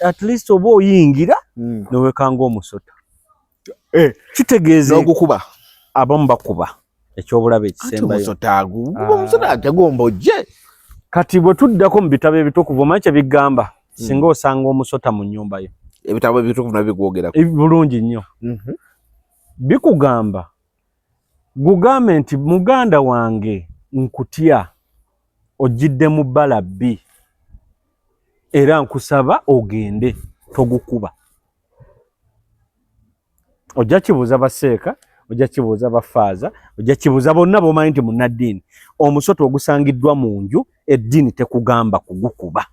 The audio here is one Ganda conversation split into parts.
at least oba oyingira newekanga omusota kitegeeze n'ogukuba abamu bakuba ekyobulabe ekisembayo omusota omusota ategombojje kati bwe tuddako mu bitabo ebitukuvu omanyi kye bigamba singa osanga omusota mu nnyumba yo ebitabo ebitukuvu nabyo bigwogerako bulungi nnyo bikugamba gugambe nti muganda wange nkutya ojjidde mu bbala bbi era nkusaba ogende togukuba ojja kibuuza baseeka ojja kibuuza bafaaza ojja kibuuza bonna b'omanyi nti munnaddiini omusota ogusangiddwa mu nju eddiini tekugamba kugukuba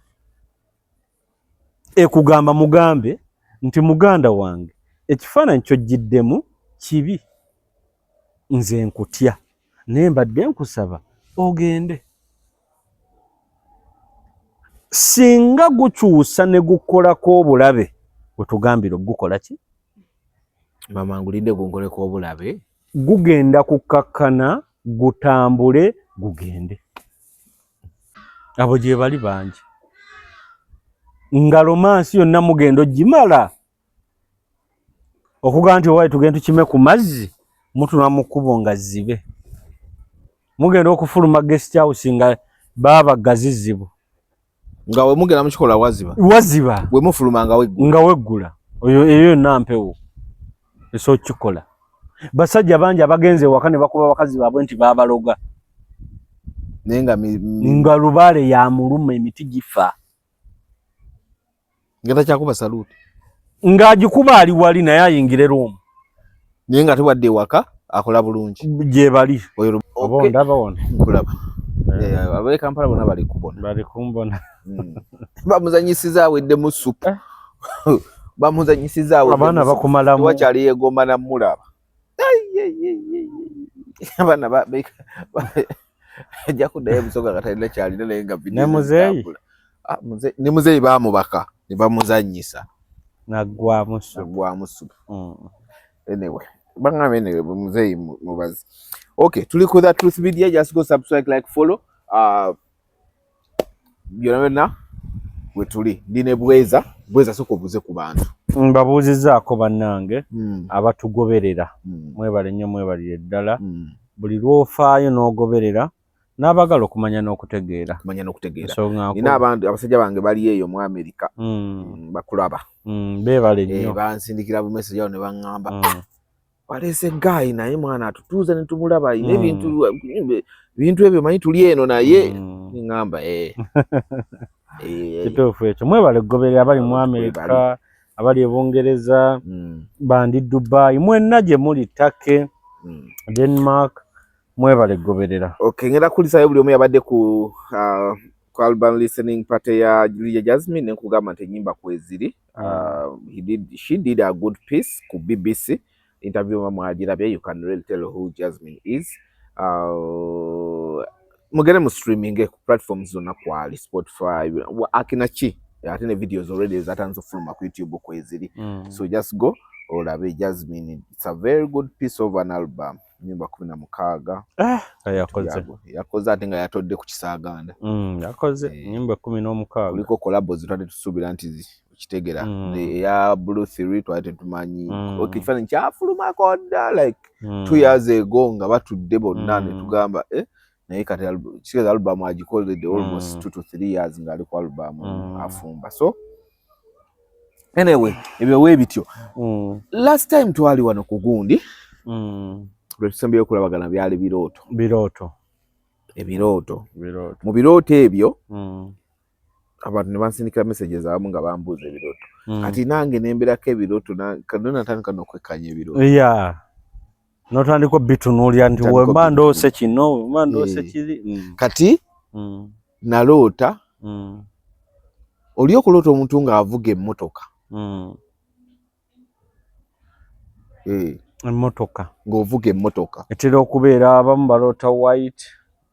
ekugamba mugambe nti muganda wange ekifaananyi ky'ojjiddemu kibi nze nkutya naye mbadde nkusaba ogende singa gukyusa ne gukolako obulabe wetugambire ogukola ki mama ngulinde gunkoleko obulabe gugenda kukakkana gutambule gugende abo gye bali bangi nga romansi yonna mugenda ogimala okugamba nti owaye tugenda tukime ku mazzi mutuna mu kkubo nga zibe mugenda okufuluma guest house nga baba gazizibu nga we mugenda mukikola waziba we mufuluma nga weggula eyo nampewo eso kikola basajja bangi abagenze waka ne bakuba bakazi baabwe nti babaloga nga lubaale ya muluma emiti gifa ngenda kyakuba saluti ng'agikuba ali wali naye ayingire Rome naye nga tewadde ewaka akola bulungi gye bali oba ndaba wona kulaba abae Kampala bona bali kubona bali kumbona bamuzanyisiza awedde mu supu bamuzanyisiza awedde abaana bakumalamu wakyali yegomba na mulaba abaana ajja kuddayo busoga nga talina kyalina naye nga ne muzeeyi baamubaka ne bamuzanyisa naggwamu supu anyway bangambe anyway muzeeyi mubazi okay tuli ku The Truth Media just go subscribe like follow byonna we tuli ndine bweza soko buze ku bantu mbabuuzizaako bannange abatugoberera mwebale nnyo mwebalire ddala buli lwofaayo n'ogoberera n'abagala okumanya n'okutegeera nina abantu abasajja bange bali eyo mu Amerika bakulaba beebale nnyo bansindikira bumesage awo ne baŋŋamba waleese gayi naye mwana atutuuza ne tumulaba ayina ebintu ebyo manyi tuli eno naye niŋŋamba kituufu ekyo mwebale kugoberera abali mu Amerika abali e Bungereza bandi Dubai mwenna gye muli Turkey Denmark mwebale kugoberera okay ngenda kulisayo buli omu yabadde ku album listening party ya Julia Jasmine ne nkugamba nti ennyimba kweziri she did a good piece ku BBC interview mwagirabye you can really tell who Jasmine is mugere mu streaming ku platforms zonna kwali Spotify akina ki ate ne videos already zatanze fuluma ku YouTube kweziri so just go olabe Jasmine it's a very good piece of an album nyimba 16 yakoze ate nga yatodde ku kisaaganda yakoze nyimba 16 kuliko collabs twate tusubira nti kitegera ya Blue Theory twate tumanyi okifaananyi kyafuluma koda like 2 years ago nga batudde bonna ne tugamba naye kati album agikolede almost 2 to 3 years nga ali ku album afumba so anyway ebyo webityo last time twali wano ku gundi tusembeyo kulabagana byali ebirooto mu birooto ebyo abantu ne bansindikira messages abamu nga bambuuza ebirooto kati nange nemberako ebirooto natandika nokwekanya ebirooto notandika bitunuulya nti wemba ndoose kino wemba ndoose kiri kati naloota oli okuloota omuntu ng'avuga emmotoka emmotoka ng'ovuga emmotoka etera okubeera abamu baloota white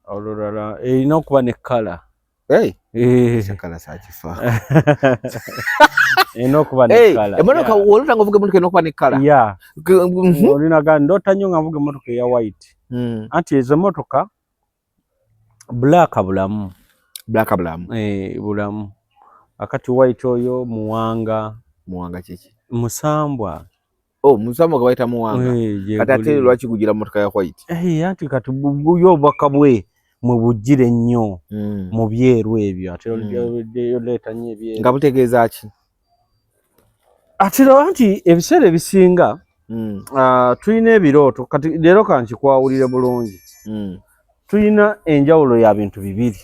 olulala erina okuba ne kala kala sakifa erina okuba ne kala emmotoka woloota ng'ovuga emmotoka erina okuba ne kala olinaga ndoota nnyo nga mvuga emmotoka eya white anti ezo emmotoka black bulamu bulamu akati White oyo Muwanga kiki Musambwa Musambwa gabaita Muwanga kati ate lwaki kugira motoka ya White ati kati buyo bakabwe mu bujire nnyo mu byeru ebyo ate oleta nnyo ebyeru nga butegeeza ki ate anti ebiseera ebisinga tulina ebirooto kati leero kankikwawulire bulungi tulina enjawulo ya bintu bibiri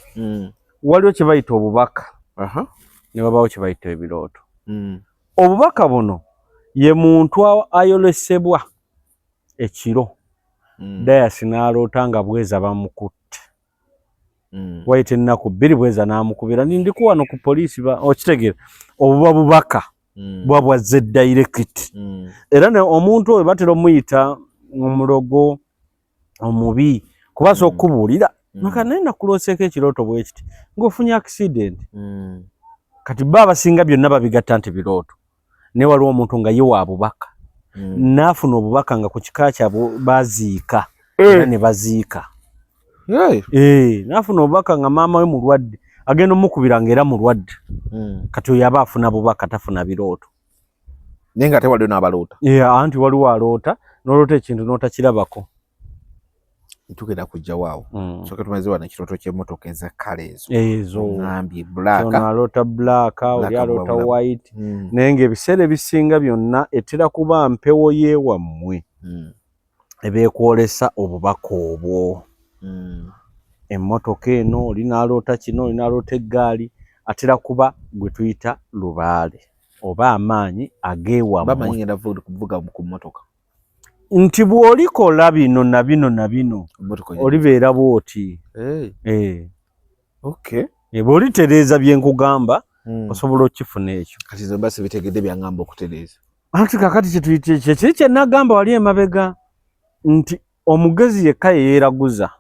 waliwo kye bayita obubaka ne wabaawo kye bayita ebirooto obubaka buno ye muntu ayolesebwa ekiro Dayasi n'aloota nga bweza bamukutte wayita ennaku 2 bweza n'amukubira ndiko wano ku poliisi okitegeera obuba bubaka bwabwazze direct era ne omuntu oyo batera omuyita omulogo omubi kubaso okubuulira nakanaye nakulooseko ekirooto bwe kiti ng'ofunye accident kati baba singa byonna babigatta nti birooto ne waliwo omuntu nga ye wa bubaka naafuna obubaka nga ku kika kyabwe baziika era ne baziika naafuna obubaka nga maama we mulwadde agenda omukubira ng'era mulwadde kati oyo aba afuna bubaka tafuna birooto naye nga ate waliwo n'abaloota anti waliwo aloota n'oloota ekintu n'otakirabako tugenda kujja waawo soke tumaze wana ekirooto ky'emmotoka eza kale ezo ngambye black aloota black oli aloota white naye ng'ebiseera ebisinga byonna etera kuba mpewo yeewammwe ebeekwolesa obubaka obwo emmotoka eno oli n'aloota kino oli n'aloota eggaali atera kuba gwe tuyita lubaale oba amaanyi ageewammwe ngenda kuvuga ku mmotoka nti bw'olikola bino na bino na bino olibeera bw'oti bw'olitereeza bye nkugamba osobola okifuna ekyo kati zo basi bitegedde byangamba okutereeza anti kakati kyekiri kye nagamba wali emabega nti omugezi yekka yeeraguza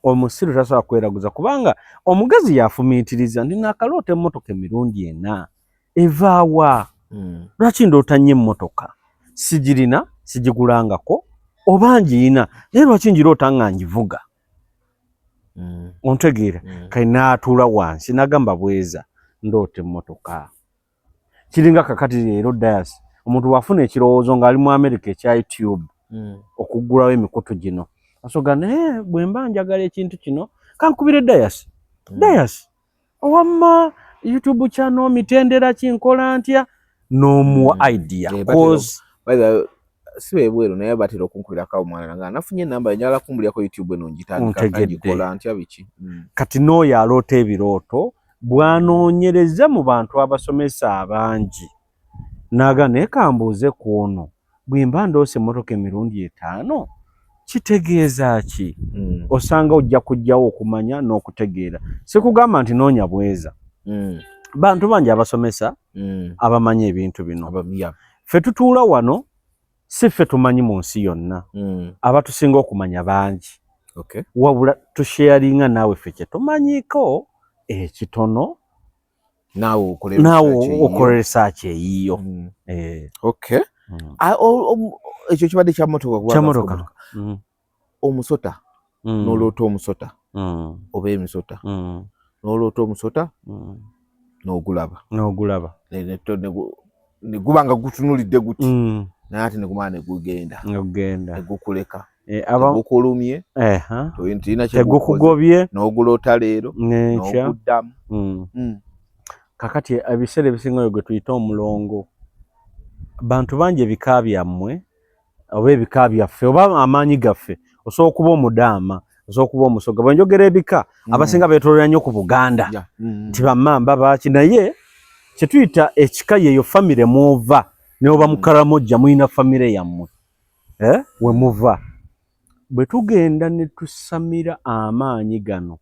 omusiru tasobola kweraguza kubanga omugezi yafumiitiriza ndi naakaloota emmotoka emirundi 4 evaawa lwaki ndoota nnyo emmotoka sigirina sigigulangako oba ngiina naye lwaki ngiroota nga ngivuga ontegeera kale n'atuula wansi n'agamba bweza ndoota emmotoka kiringa kakati leero Dayasi omuntu wafuna ekirowoozo ng'ali mu America ekya YouTube okuggulawo emikutu gino asoga naye bwe mba njagala ekintu kino kankubire Dayasi owamma YouTube channel mitendera kinkola ntya n'omuwa idea cause sibe bwero naye batira okunkubirako omwana nga nafunye enamba njagala kumbulyako YouTube eno ngitandika ngikola ntya biki kati n'oyo aloota ebirooto bw'anoonyereza mu bantu abasomesa abangi naga naye kambuuze ku ono bwe mba ndoose emmotoka emirundi 5 kitegeeza ki osanga ojja kujjawo okumanya n'okutegeera sikugamba nti noonya bweza bantu bangi abasomesa abamanyi ebintu bino ffe tutuula wano si ffe tumanyi mu nsi yonna abatusinga okumanya bangi wabula tusharinga naawe ffe kye tumanyiko ekitono naawe okolesa kyeyiyo ekyo kibadde kyamotoka omusota n'oloota omusota oba emisota n'oloota omusota n'ogulaba ne guba nga gutunulidde guti naye ate ne gumala ne gugenda negukuleka gukulumye tegukugobye n'oguloota leero n'oguddamu kakati ebiseera ebisinga oyo gwe tuyita omulongo bantu bangi ebika byammwe oba ebika byaffe oba amaanyi gaffe osobola okuba omudaama osobola okuba omusoga bwe njogera ebika abasinga beetoolera nnyo ku Buganda nti bammamba baaki naye kye tuyita ekika yeeyo famire mwova neoba mukaramojja muyina famire yammwe we muva bwe tugenda ne tusamira amaanyi gano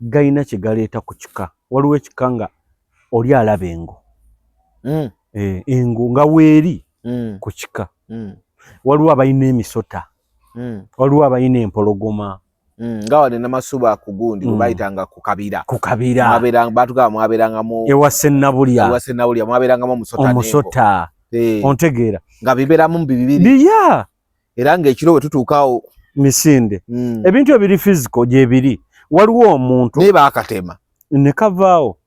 gayina kye galeeta ku kika waliwo ekika nga oli alaba engo engo nga weeri ku kika waliwo abalina emisota waliwo abalina empologoma nga wali namasuba ku gundi bayitanga ku kabira batugamba mwabeerangamu ewa Sennabulya mwabeerangamu omusota ontegeera nga bibeeramu bibiri biya era ng'ekiro bwe tutuukawo misinde ebintu ebiri physical gye biri waliwo omuntu naye baakatema ne kavaawo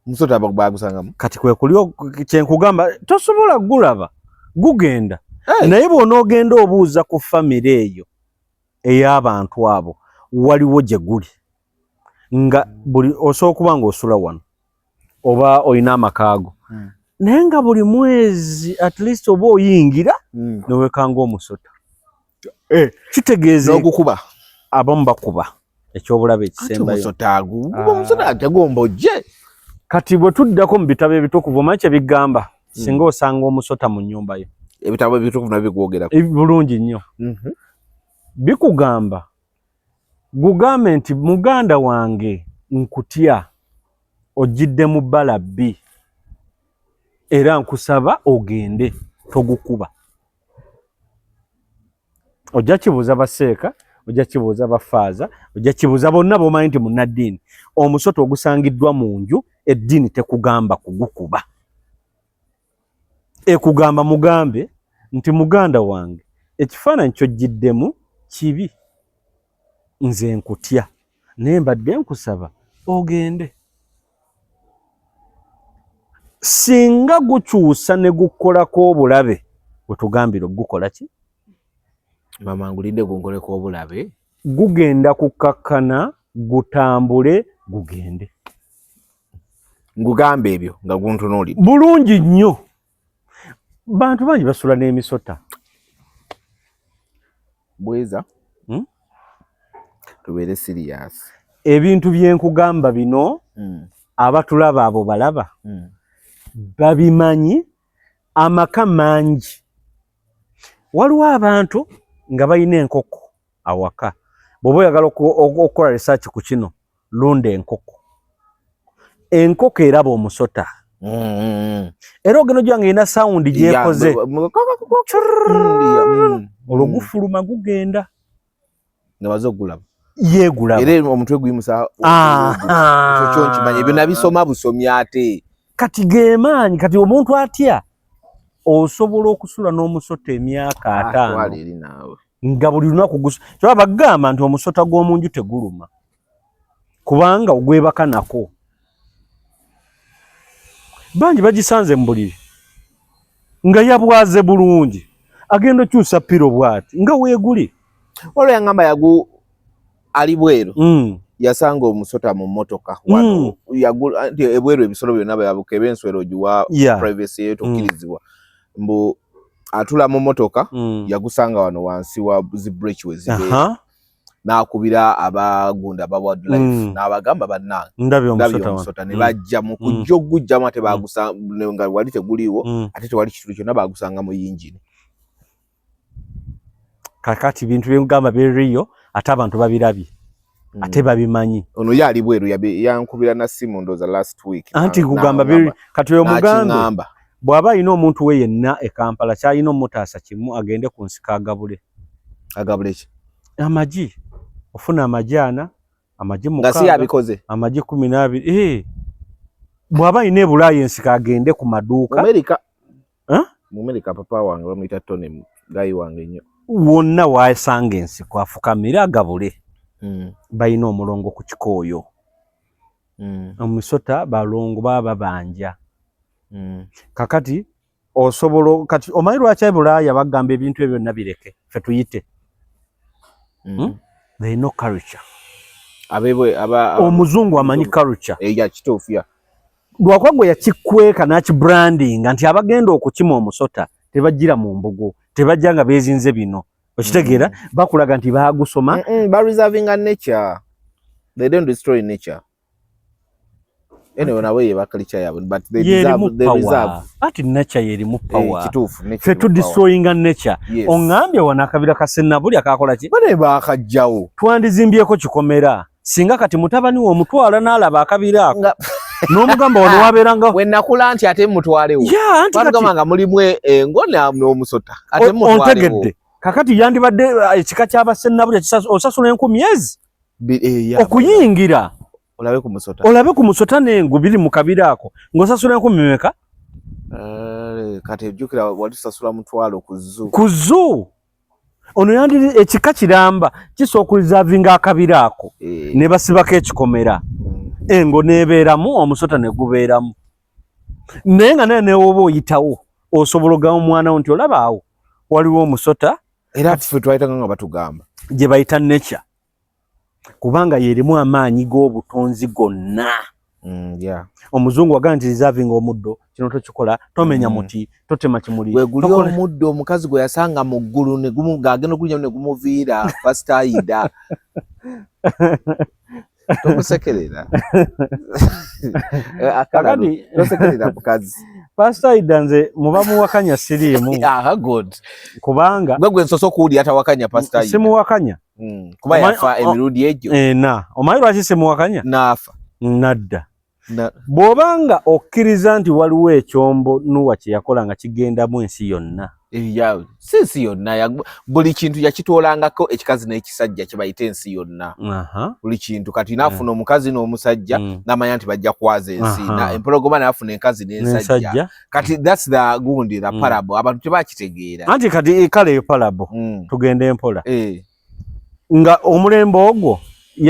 musota bagusangamu kati kwe kulyo kyenkugamba tosobola gulaba gugenda naye bw'onoogenda obuuza ku famire eyo ey'abantu abo waliwo gye guli nga buli osobola kuba ng'osula wano oba olina amakaago naye nga buli mwezi at least oba oyingira newekanga omusota kitegeeza n'ogukuba abamu bakuba ekyobulabe ekisembayo omusota ajagombojje kati bwe tuddako mu bitabo ebitukuvu omanyi kye bigamba singa osanga omusota mu nnyumba yo ebitabo ebitukuvu nabyo bigwogerako bulungi nnyo bikugamba gugambe nti muganda wange nkutya ojjidde mu bbala bbi era nkusaba ogende togukuba ojja kibuuza baseeka ojja kibuuza bafaaza ojja kibuuza bonna b'omanyi nti munnaddiini omusota ogusangiddwa mu nju eddiini tekugamba kugukuba ekugamba mugambe nti muganda wange ekifaananyi ky'ojjiddemu kibi nze nkutya naye mbadde nkusaba ogende singa gukyusa ne gukolako obulabe wetugambire ogukola ki mama ngulidde gunkoleko obulabe gugenda kukakkana gutambule gugende ngugambe ebyo nga guntunuulidde bulungi nnyo bantu bangi basula n'emisota bweza tubeere serious ebintu byenkugamba bino abatulaba abo balaba babimanyi amaka mangi waliwo abantu nga balina enkoko awaka bw'oba oyagala okukola research ku kino lunda enkoko eraba omusota era ogenda ojja nga erina sawundi gyekoze olwo gufuluma gugenda nga baze okugulaba yeegulaba era omutwe guyimusa ekyo nkimanyi ebyo nabisoma busomi ate kati gemaanyi kati omuntu atya osobola okusula n'omusota emyaka 5 nga buli lunaku kyaba bagamba nti omusota gw'omu nju teguluma kubanga ogwebaka nako bangi bagisanze mu buliri nga yabwaze bulungi agenda okyusa piro bw'ati nga weeguli olwo yangamba ali bweru yasanga omusota mu mmotoka wano ebweru ebisolo byonna byabuka eb'enswero giwa privacy yeyo tokkirizibwa mbu atula mu mmotoka yagusanga wano wansi wa zibridge wezibeera n'akubira abagunda aba wildlife n'abagamba bannange ndabye omusota ne bajja mu kujja okugujjamu ate bagusanga nga wali teguliiwo ate tewali kitundu kyonna bagusanga mu yingini kakati bintu byengamba biriyo ate abantu babirabye ate babimanyi ono yali bweru yankubira na simu ndoza last week anti kugamba biri kati oyo mugambe bw'aba alina omuntu we yenna e Kampala kyalina omutaasa kimu agende ku nsika agabule ki amagi ofuna amajana amagi mukaaga ngasi yabikoze amagi 12 bw'aba alina ebulaayi ensika agende ku maduuka mu America papa wange bamuyita Tony gayi wange nnyo wonna waasanga ensiko afukamira agabule balina omulongo ku kikooyo omusota balongo baba banja kakati osobola kati omanyi lwaki Bulaaya bagamba ebintu ebyo byonna bireke ffe tuyite they know culture omuzungu amanyi culture eya kituufu ya lwakwagwe yakikweka n'akibrandinga nti abagenda okukima omusota tebajjira mu mbugo tebajja nga beezinze bino okitegeera bakulaga nti baagusoma ba reserving nature they don't destroy nature anyway nawe ye bakalicha yabo but they reserve ati nature yerimu power kituufu fe to destroying nature ongambye wanakabira kasenna buli akakola ki bane bakajjawo twandizimbyeko kikomera singa kati mutabani wo omutwala n'alaba akabira ako n'omugamba wano wabeeranga we nakula nti ate mutwalewo bagamba mulimu engona n'omusota ate mutwalewo ontegedde kakati yandibadde ekika ky'abasenna buli osasula 10,000 okuyingira olabe ku musota n'engu biri mu kabira ako ng'osasula 10,000 meka kati ejjukira watusasula mutwalo ku zoo ono yandiri ekika kiramba kisookulizavinga akabira ako ne basibako ekikomera engo nebeeramu omusota ne gubeeramu naye nga naye woba oyitawo osobola ogamba omwana wo nti olaba awo waliwo omusota era ffe twayitanga nga batugamba gye bayita nature kubanga yerimu amaanyi g'obutonzi gonna. Omuzungu wagaa nti reserving omuddo kino tokikola tomenya muti totema kimuli weguli omuddo omukazi gwe yasanga mu ggulu ng'agenda okulinya ne gumuviira Pastor Aida tomusekerera kakati tosekerera mukazi Pastor Aida nze mubamuwakanya siriimu kubanga gwe nsoso okuwulira atawakanya Pastor Aida simuwakanya kuba yafa emirundi egyo omanyi lwaki simuwakanya naafa nadda bw'obanga okkiriza nti waliwo ekyombo Nuwa kye yakola nga kigendamu ensi yonna si ensi yonna buli kintu yakitoolangako ekikazi n'ekisajja kye bayita ensi yonna buli kintu kati naafuna omukazi n'omusajja n'amanya nti bajja kwaza ensi empologoma naafuna enkazi n'ensajja kati that's the gundi the parable abantu tebakitegeera anti kati kale eyo parable tugende empola nga omulembe ogwo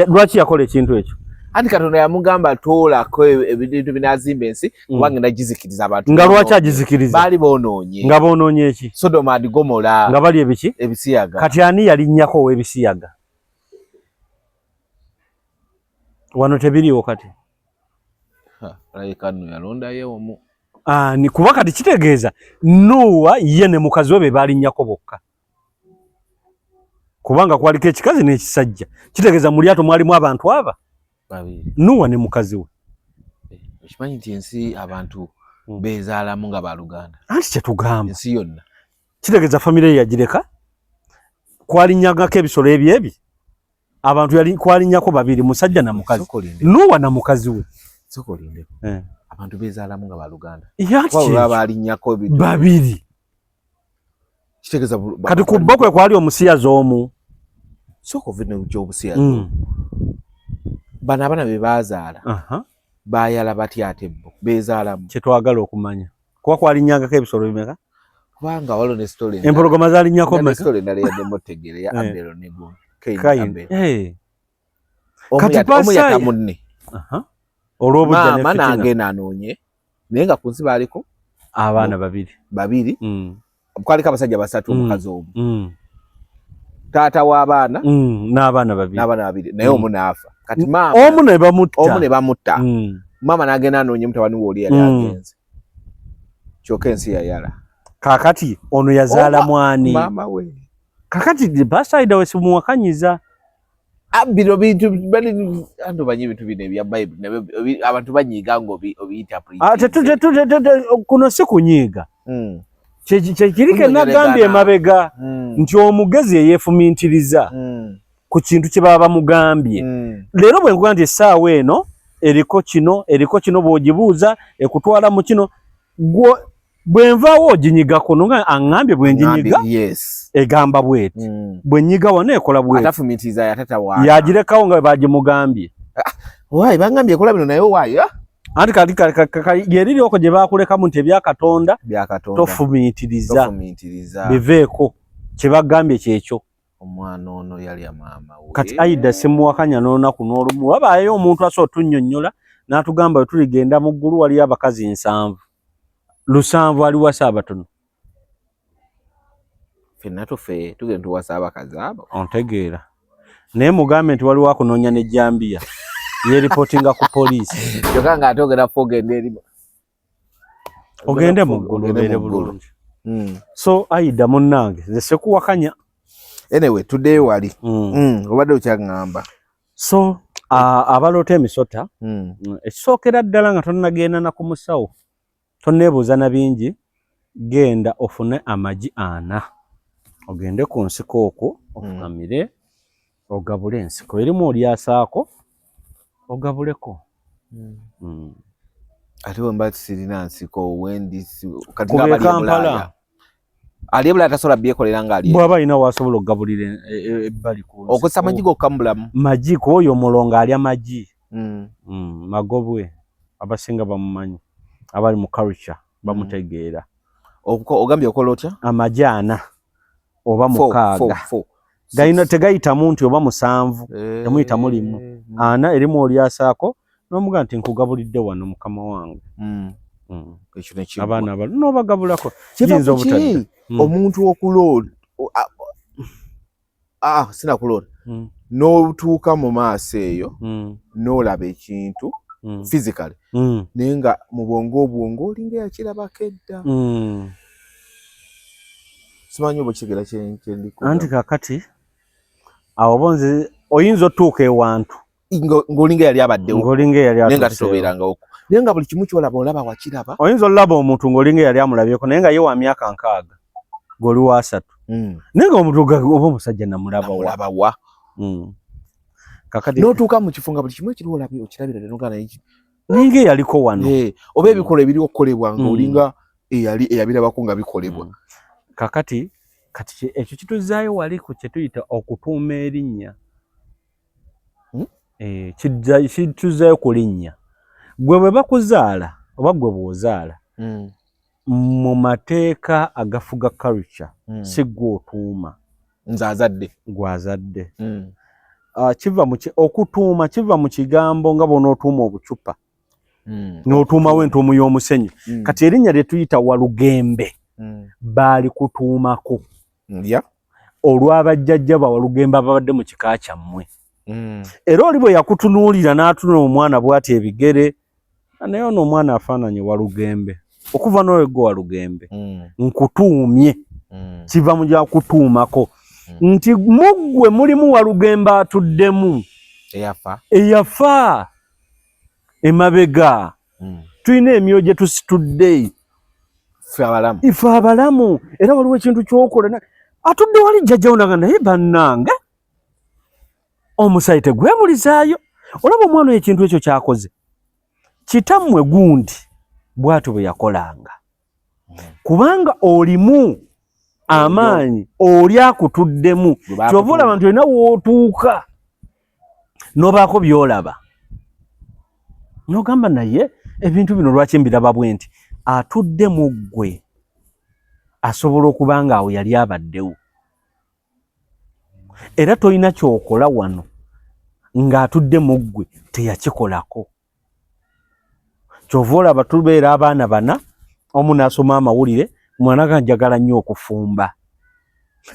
lwaki yakola ekintu ekyo anti Katonda yamugamba toolako ebintu binazimba ensi kubanga ndagizikiriza abantu nga lwaki agizikiriza baali boonoonye nga boonoonye eki Sodoma and Gomora nga bali ebiki ebisiyaga kati ani yalinnyako ow'ebisiyaga wano tebiriwo kati alabika nno yalondayo omu ni kuba kati kitegeeza Nuwa ye ne mukazi we be balinnyako bokka kubanga kwaliko ekikazi n'ekisajja kitegeeza mu lyato mwalimu abantu aba Nuwa ne mukazi we okimanyi nti ensi abantu beezaalamu nga baluganda anti kyetugamba ensi yonna kitegeeza famire ye yagireka kwalinnyagako ebisolo ebyebi abantu kwalinnyako babiri musajja na mukazi Nuwa na mukazi we sokolinde abantu beezaalamu nga baluganda wabula balinnyako babiri kitegeeza kati ku bbo kwe kwali omusiyazi omu sokovine gy'obusiyazi bano abaana be baazaala baayala batya ate bo beezaalamu kyetwagala okumanya kuba kwalinnyangako ebisolo bimeka kubanga waliwo ne story empologoma zalinnyako ne story endala yaddemotegere ya Abel ne Kaini kati omuyaka munne olw'obujja maama n'agenda anoonye naye nga ku nsi baaliko abaana babiri kwaliko abasajja basatu omukazi omu taata w'abaana n'abaana babiri naye omu n'afa kati maama omu ne bamutta maama n'agenda anoonye mutabani we oli yali agenze kyokka ensi yayala kakati ono yazaala mwani maama we kakati Pastor Aida we simuwakanyiza bino bintu ando banyi bintu bino ebya Bible abantu banyiga ngo obiyinterpret kuno si kunyiga kyekirike nagambye emabega nti omugezi yeyeefumintiriza ku kintu kye baba bamugambye leero bwe nkuga nti essaawa eno eriko kino bw'ogibuuza ekutwala mu kino bwe nvaawo oginyigako nonga aŋŋambye bwe nginyiga egamba bweti bwe nnyiga wano ekola bweti yagirekawo nga bagimugambye waayi bangambye ekola bino naye waayi anti kati yeririoko gye bakulekamu nti ebyakatonda tofumiitiriza biveeko kye bagambye kyekyo omwana ono yali maama we kati Aida simuwakanya n'olunaku n'olumu wabaayo omuntu asobola otunnyonnyola n'atugamba bwe tuligenda mu ggulu waliyo abakazi 7 lusanvu ali wasa abatono ffenna tufe tugenda tuwasa abakazi abo ontegeera naye mugambe nti waliwo akunoonya ne Jambiya yeripootinga ku poliisi kyokka nga ate ogenda ffe ogende eri ogende mu ggulu obeere bulungi so Aida munnange nze sekuwakanya anyway tuddeyo wali obadde okyaŋŋamba so abaloota emisota ekisookera ddala nga tonnagenda na ku musawo tonneebuuza na bingi genda ofune amagi 4 ogende ku nsiko okwo ofukamire ogabule ensiko erimu olyasaako ogabuleko ate wemba sirina nsiko wendi kubye Kampala ali ebula tasobola byekolera nga ali bw'aba alina wasobola okugabulira ebbali ku nsiko okozesa amagi gokkamulamu magi kwoyo omulongo alya magi magobwe abasinga bamumanyi abali mu culture bamutegeera ogambye okola otya amagi 4 oba 6 galina tegayitamu nti oba 7 temuyitamu limu 4 erimu olyasaako n'omuga nti nkugabulidde wano mukama wange ekyo ne abaana abo n'obagabulako kiyinza obutadde omuntu okuloota sina kuloota n'otuuka mu maaso eyo n'olaba ekintu physically naye nga mu bwongo obwongo olinga yakirabako edda simanyi oba kitegeera kyendiko anti kakati awo bonze oyinza otuuka ewantu ng'olinga yali abaddewo naye nga tosobeerangawo naye nga buli kimu kyolaba olaba wakiraba oyinza olaba omuntu ng'olinga yali amulabyeko naye nga ye wa myaka 6 ng'oli wa 3 naye nga omuntu oba omusajja namulaba wa kakati n'otuuka mu kifo nga buli kimu ekiri okirabira ninga eyaliko wano oba ebikolwa ebiri okukolebwa ng'olinga eyabirabako nga bikolebwa kakati kati ekyo kituzaayo wali ku kye tuyita okutuuma erinnya kituzaayo ku linnya gwe bwe bakuzaala oba gwe bw'ozaala mu mateeka agafuga culture si gwe otuuma nze azadde gwazadde okutuuma kiva mu kigambo nga bw'onootuuma obucupa n'otuumawo entuumu y'omusenyu kati erinnya lye tuyita Walugembe baali kutuumako olw'abajjajja ba Walugembe ababadde mu kika kyammwe era oli bwe yakutunuulira n'atunula omwana bw'ati ebigere naye ono omwana afaananye Walugembe okuva n'oyo gwe Walugembe nkutuumye kiva mu gya kutuumako nti muggwe mulimu Walugembe atuddemu eyafa emabega tulina emyoyo gye tusitudde ife abalamu era waliwo ekintu kyokola atudde wali jjajjawo naga naye bannange omusayi tegwebulizaayo olaba omwana oyo ekintu ekyo kyakoze kitammwe gundi bw'atyo bwe yakolanga kubanga olimu amaanyi oli akutuddemu kyova olaba nti olina wootuuka n'obaako by'olaba n'ogamba naye ebintu bino lwaki mbiraba bwe nti atudde mu ggwe asobola okuba nga awo yali abaddewo era tolina kyokola wano ng'atudde mu ggwe teyakikolako kyova olaba tubeera abaana bana omu n'asoma amawulire mwana ga njagala nnyo okufumba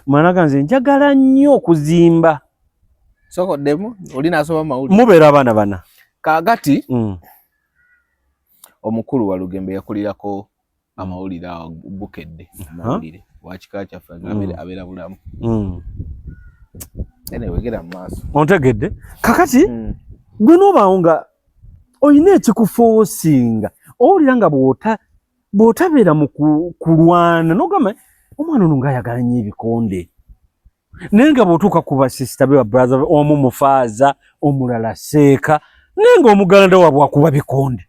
mwana ga nze njagala nnyo okuzimba sokoddemu oli n'asoma amawulire mubeera abaana bana kaagati omukulu Walugembe yakulirako amawulire awo Bukedde amawulire wakika kyaffe abeera bulamu ene wegera mu maaso ontegedde kakati gwe n'obaawo nga olina ekikufoosinga owulira nga bw'otabeera mu kulwana n'ogamba omwana ono ng'ayagala nnyo ebikonde naye nga bw'otuuka ku basisita be babraza omu mufaaza omulala seeka naye ng'omuganda waabwe akuba bikonde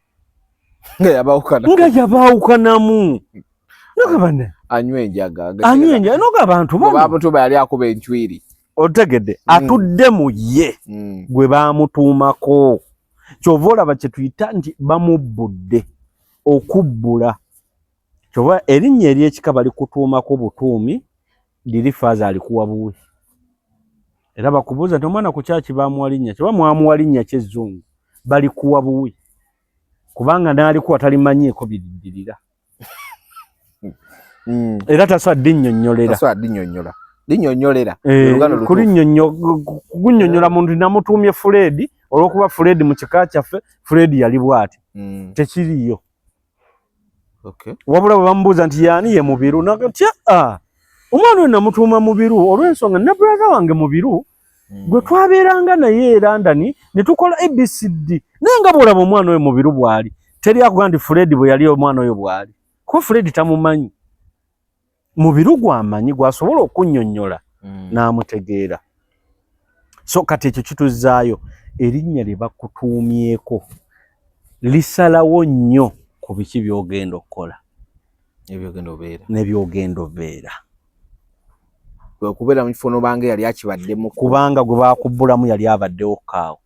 nga yabaawukanamu nogaba anywa enjaga noga abantu yali akuba enchwiri otegedde atudde mu ye gwe baamutuumako kyova olaba kye tuyita nti bamubbudde okubbula kyova erinnya ery'ekika bali kutuumako butuumi liri faaza alikuwa buwe era bakubuuza nti omwana ku kyaki baamuwa linnya kyeba mwamuwa linnya ky'ezzungu bali kuwa buwe kubanga n'alikuwa talimanyiiko biriddirira era tasobola dinnyonnyolera kugunnyonnyola muntu namutuumye Fred olw'okuba Fred mu kika kyaffe Fred yali bw'ati tekiriyo wabula bwe bamubuuza nti yaani ye Mubiru natya omwana oyo namutuuma Mubiru olw'ensonga ne brother wange Mubiru gwe twabeeranga naye e London ne tukola ABCD naye nga bw'olaba omwana oyo Mubiru bw'ali teri akuga nti Fred bwe yali omwana oyo bw'ali kuba Fred tamumanyi Mubiru gwamanyi gwasobola okunnyonnyola n'amutegeera so kati ekyo kituzaayo erinnya lye bakutuumyeko lisalawo nnyo ku biki by'ogenda okukola n'ebyogenda obeera okubeera mu kifo n'obanga yali akibaddemu kubanga gwe baakubbulamu yali abaddewo kaawo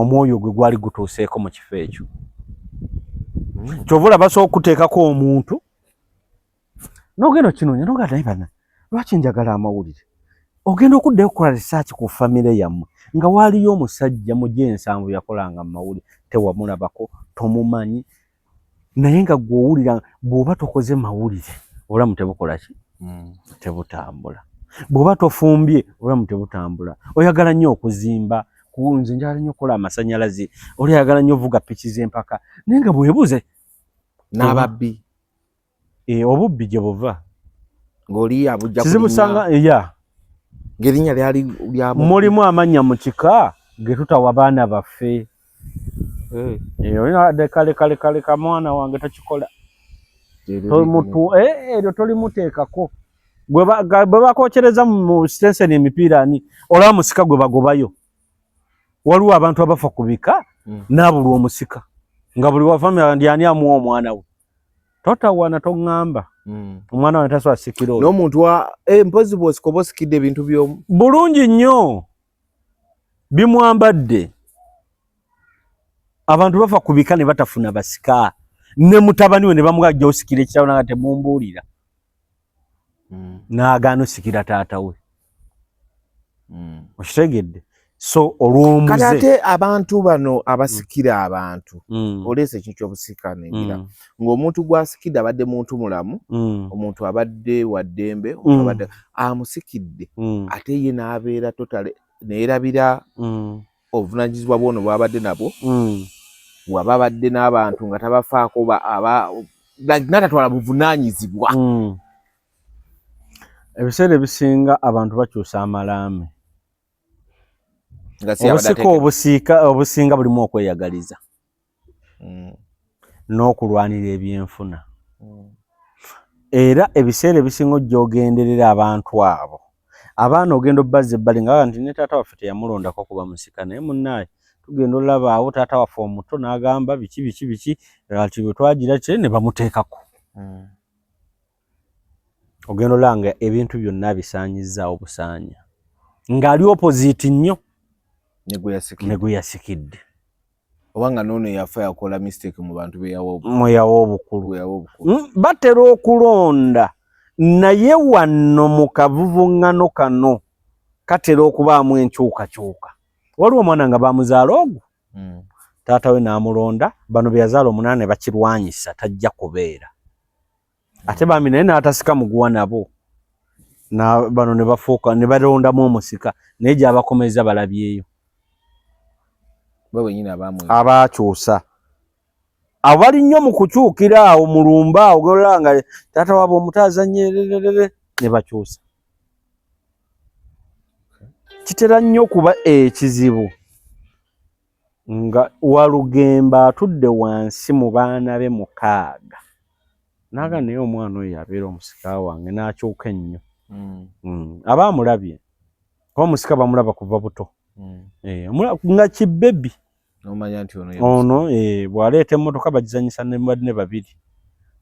omwoyo gwe gwali gutuuseeko mu kifo ekyo kyova olaba basobola okuteekako omuntu n'ogenda okinoonya n'ogenda naye bana lwaki njagala amawulire ogenda okuddayo okukola research ku famire yammwe nga waaliyo omusajja mu G7 yakolanga mu mawulire tewamulabako tomumanyi naye nga gw'owulira bw'oba tokoze mawulire obulamu tebukola ki tebutambula bw'oba tofumbye obulamu tebutambula oyagala nnyo okuzimba nze njagala nnyo okukola amasannyalaze oli ayagala nnyo ovuga piki z'empaka naye nga bwebuze n'ababbi obubbi gye buva ng'oli abujja kizibusanga ng'erinnya lyali lyamu mulimu amannya mu kika ge tutawa baana baffe kale mwana wange takikola eryo tolimuteekako bwe bakokyereza mu sitenseni emipiira ani olaba musika gwe bagobayo waliwo abantu abafa ku bika n'abulwa omusika nga buli wafamira ndi ani amuwa omwana we totawana toŋŋamba omwana wange tasobola sikira olwo n'omuntu mpozi bw'osikoba osikidde ebintu by'omu bulungi nnyo bimwambadde abantu bafa ku bika ne batafuna basika ne mutabani we ne bamugajja osikira ekitabo nga temumbuulira n'agaana osikira taata we okitegedde so olw'omuze kale ate abantu bano abasikira abantu oleese ekintu ky'obusika nengira ng'omuntu gw'asikidde abadde muntu mulamu omuntu abadde wa ddembe abadde amusikidde ate ye n'abeera totale neerabira obuvunaanyizibwa bwono bw'abadde nabwo waba abadde n'abantu nga tabafaako natatwala buvunaanyizibwa ebiseera ebisinga abantu bakyusa amalaame obusinga bulimu okweyagaliza n'okulwanira ebyenfuna era ebiseera ebisinga ojja ogenderera abantu abo abaana ogenda obbazza ebbali nga nti ne taata waffe teyamulondako kuba musika naye munnaaye tugenda olaba awo taata waffe omuto n'agamba biki ati bwe twagira kye ne bamuteekako ogenda olanga ebintu byonna bisaanyizza obusaanya ng'ali opposite nnyo ne gwe yasikidde obanga noono yafa yakola mistake mu bantu beyawa obukulu batera okulonda naye wano mu kavuvuŋŋano kano katera okubaamu enkyukakyuka waliwo omwana nga bamuzaala ogwo taata we n'amulonda bano be yazaala 8 bakirwanyisa tajja kubeera ate bambi naye n'atasika muguwa nabo bano ne bafuuka ne balondamu omusika naye gy'abakomeza balabyeyo abakyusa abali nnyo mu kukyukira awo mulumba awo golanga taata waabwe omutaazanyerere ne bakyusa kitera nnyo kuba ekizibu nga Walugemba atudde wansi mu baana be 6 naga naye omwana oyo abeera omusika wange n'akyuka ennyo abaamulabye kuba omusika bamulaba kuva buto nga kibebi ono bw'aleeta emmotoka bagizanyisa ne babiri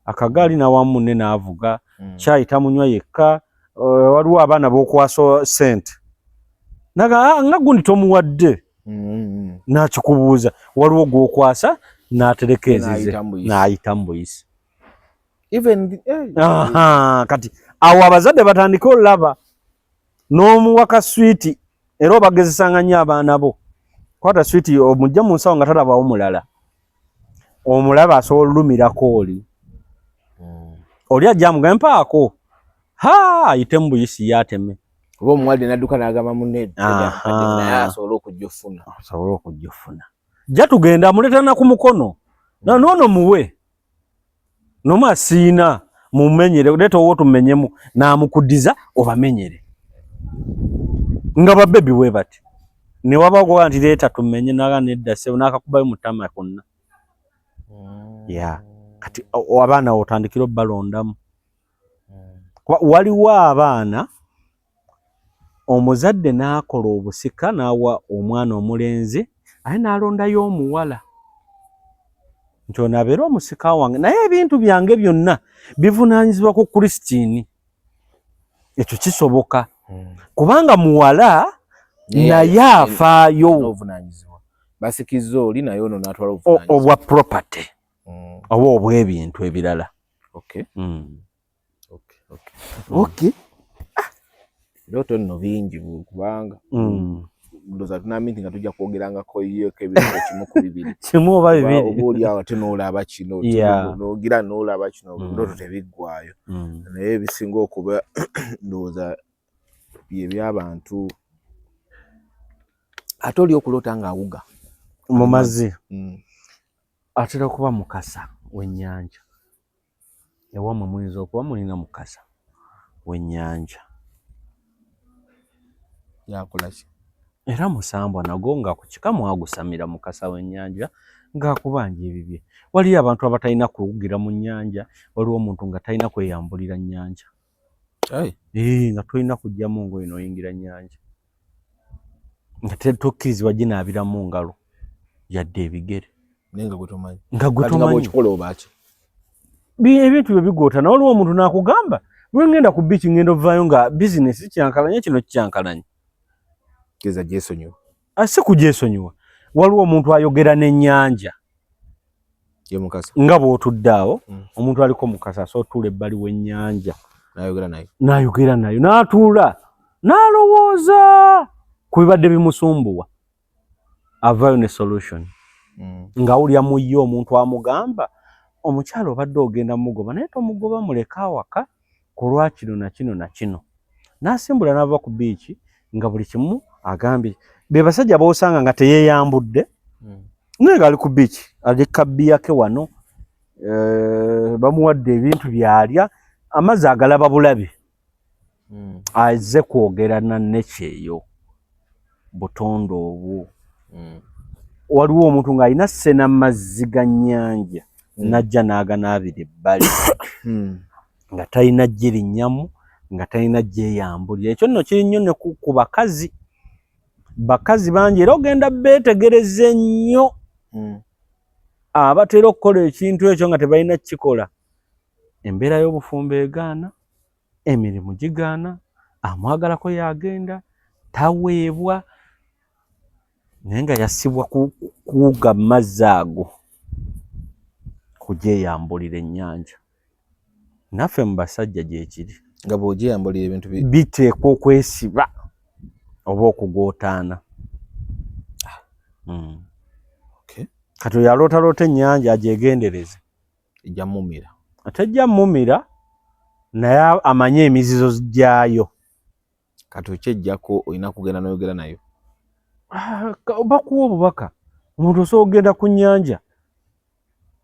akagaali nawamu ne n'avuga kyayita munywa yekka waliwo abaana b'okwasa sente naga nga gundi tomuwadde n'akikubuuza waliwo gw'okwasa n'atereka ezize n'ayita mu buyisi kati awo abazadde batandika olaba n'omuwaka switi era obagezesanga nnyo abaana bo kwata switi omujja mu nsawo nga talabawo mulala omulaba asobola olumirako oli ajja amuga empaako ayite mu buyisi yateme oba omuwalide n'adduka n'agamba munne naye asobole okujja ofuna jja tugenda amuleetana ku mukono noono muwe nomu asiina mumumenyere leeta owo tumenyemu n'amukuddiza obamenyere nga babebi bwe bati ne wabago nti leeta tumenye naga nedda sebo n'akakubayo mutama konna kati abaana otandikira obbalondamu waliwo abaana omuzadde n'akola obusika n'awa omwana omulenzi aye n'alondayo omuwala nti ono abeera omusika wange naye ebintu byange byonna bivunaanyizibwa ku Kristini ekyo kisoboka kubanga muwala naye afaayo basikizza oli naye ono n'atwala obwa property oba obw'ebintu ebirala Ndoto nno bingi kubanga ndoza tunamiti nga tujja kwogerangako yeko ebintu kimu ku bibiri kimu oba bibiri oba oli awo ate n'olaba kino n'ogira n'olaba kino ndoto tebiggwaayo naye ebisinga okuba ndowooza bye by'abantu ate oli okulota ng'awuga mu mazzi atera okuba mukasa w'ennyanja ewammwe muyinza okuba mulina mukasa w'ennyanja yakolaki era musambwa nagwo nga ku kika mwagusamira mukasa w'ennyanja ng'akubanja ebibye. Waliyo abantu abatalina kuwugira mu nnyanja, waliwo omuntu nga talina kweyambulira nnyanja nga tolina kujjamu ngoye n'oyingira nnyanja nga tokkirizibwa ginaabiramu ngalo yadde ebigere nga gwe tomanyi bw'okikola oba ki ebintu bye bigootana. Waliwo omuntu n'akugamba bwe ngenda ku biiki ngenda ovaayo nga bizinesi kyankalanye kino kyankalanye keza gyesonyiwa si kugyesonyiwa. Waliwo omuntu ayogera n'ennyanja ye mukasa nga bw'otudde awo omuntu aliko mukasa asobola otuula ebbali w'ennyanja n'ayogera nayo n'atuula n'alowooza ku bibadde bimusumbuwa avaayo ne solution ng'awulira mu ye omuntu amugamba omukyala obadde ogenda mugoba naye tomugoba muleka awaka ku lwa kino na kino na kino. N'asimbula n'ava ku biiki nga buli kimu agambye. Be basajja b'osanga nga teyeeyambudde naye nga ali ku biiki ali kabbiya ke wano bamuwadde ebintu byalya amazzi agalaba bulabi azze kwogera na nekyeyo butonde obwo. Waliwo omuntu ng'alina ssenamazzi ga nnyanja najja n'aganaabira ebbali nga talina girinnyamu nga talina gyeyambulira. Ekyo nno kiri nnyo ne ku bakazi. Bakazi bangi era ogenda beetegereza ennyo abatera okukola ekintu ekyo nga tebalina kukikola. Embeera y'obufumbo egaana, emirimu gigaana, amwagalako yagenda taweebwa naye nga yassibwa kuwuga mazzi ago kugyeyambulira ennyanja. Naffe mu basajja gyekiri nga bw'ogyeyambulira ebintu biteekwa okwesiba oba okugootaana. Kati oyo alootaloota ennyanja agyegendereze ejja mumira atejja mumira naye amanye emizizo gyayo. Kati okyejjako olina kugenda n'oyogera nayo bakuwa obubaka. Omuntu osobola okugenda ku nnyanja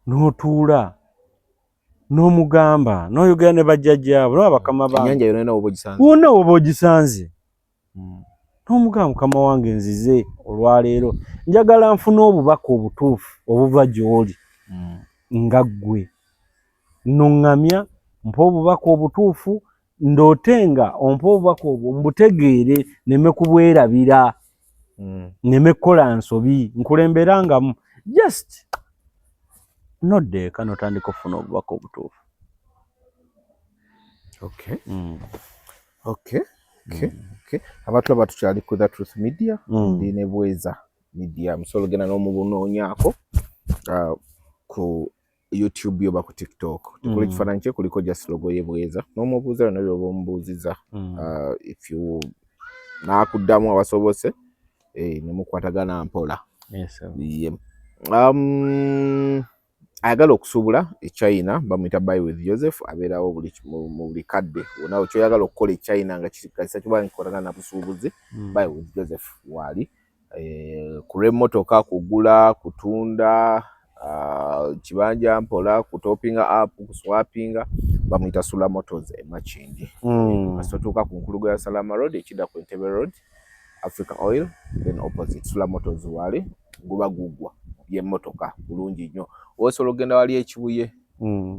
n'otuula n'omugamba n'oyogera ne bajjajjaabo n'abakama bange ennyanja yonna oba ogisanze wonna oba ogisanze n'omugamba mukama wange nzize olwaleero njagala nfune obubaka obutuufu obuva gy'oli nga ggwe nnoŋŋamya mpa obubaka obutuufu ndootenga ompa obubaka obwo mbutegeere neme kubwerabira neme kukola nsobi nkulemberangamu just nodde eka n'otandika okufuna obubaka obutuufu. Abantu aba tukyali ku The Truth Media ndi ne Bweza Media musobola ogenda n'omubunoonyaako ku YouTube oba ku TikTok tukula ekifaananyi kye kuliko just logo ye Bweza n'omubuuza yonna by'oba omubuuziza if you naakuddamu abasobose ne mukwatagana mpola. Ayagala okusuubula e China bamuyita Buy with Joseph abeerawo mu buli kadde wonna kyoyagala okukola e China nga kisa kiba nkikolana na busuubuzi Buy with Joseph waali kula emmotoka kugula kutunda kibanja mpola kutopinga up kuswapinga bamuyita Sula Motors e Makindi. Kasituka ku nkulugo ya Salama Road ekidda ku Entebbe Road Africa Oil then opposite Sula Motors wali guba gugwa y'emmotoka bulungi nnyo. Osobola ogenda wali ekibuye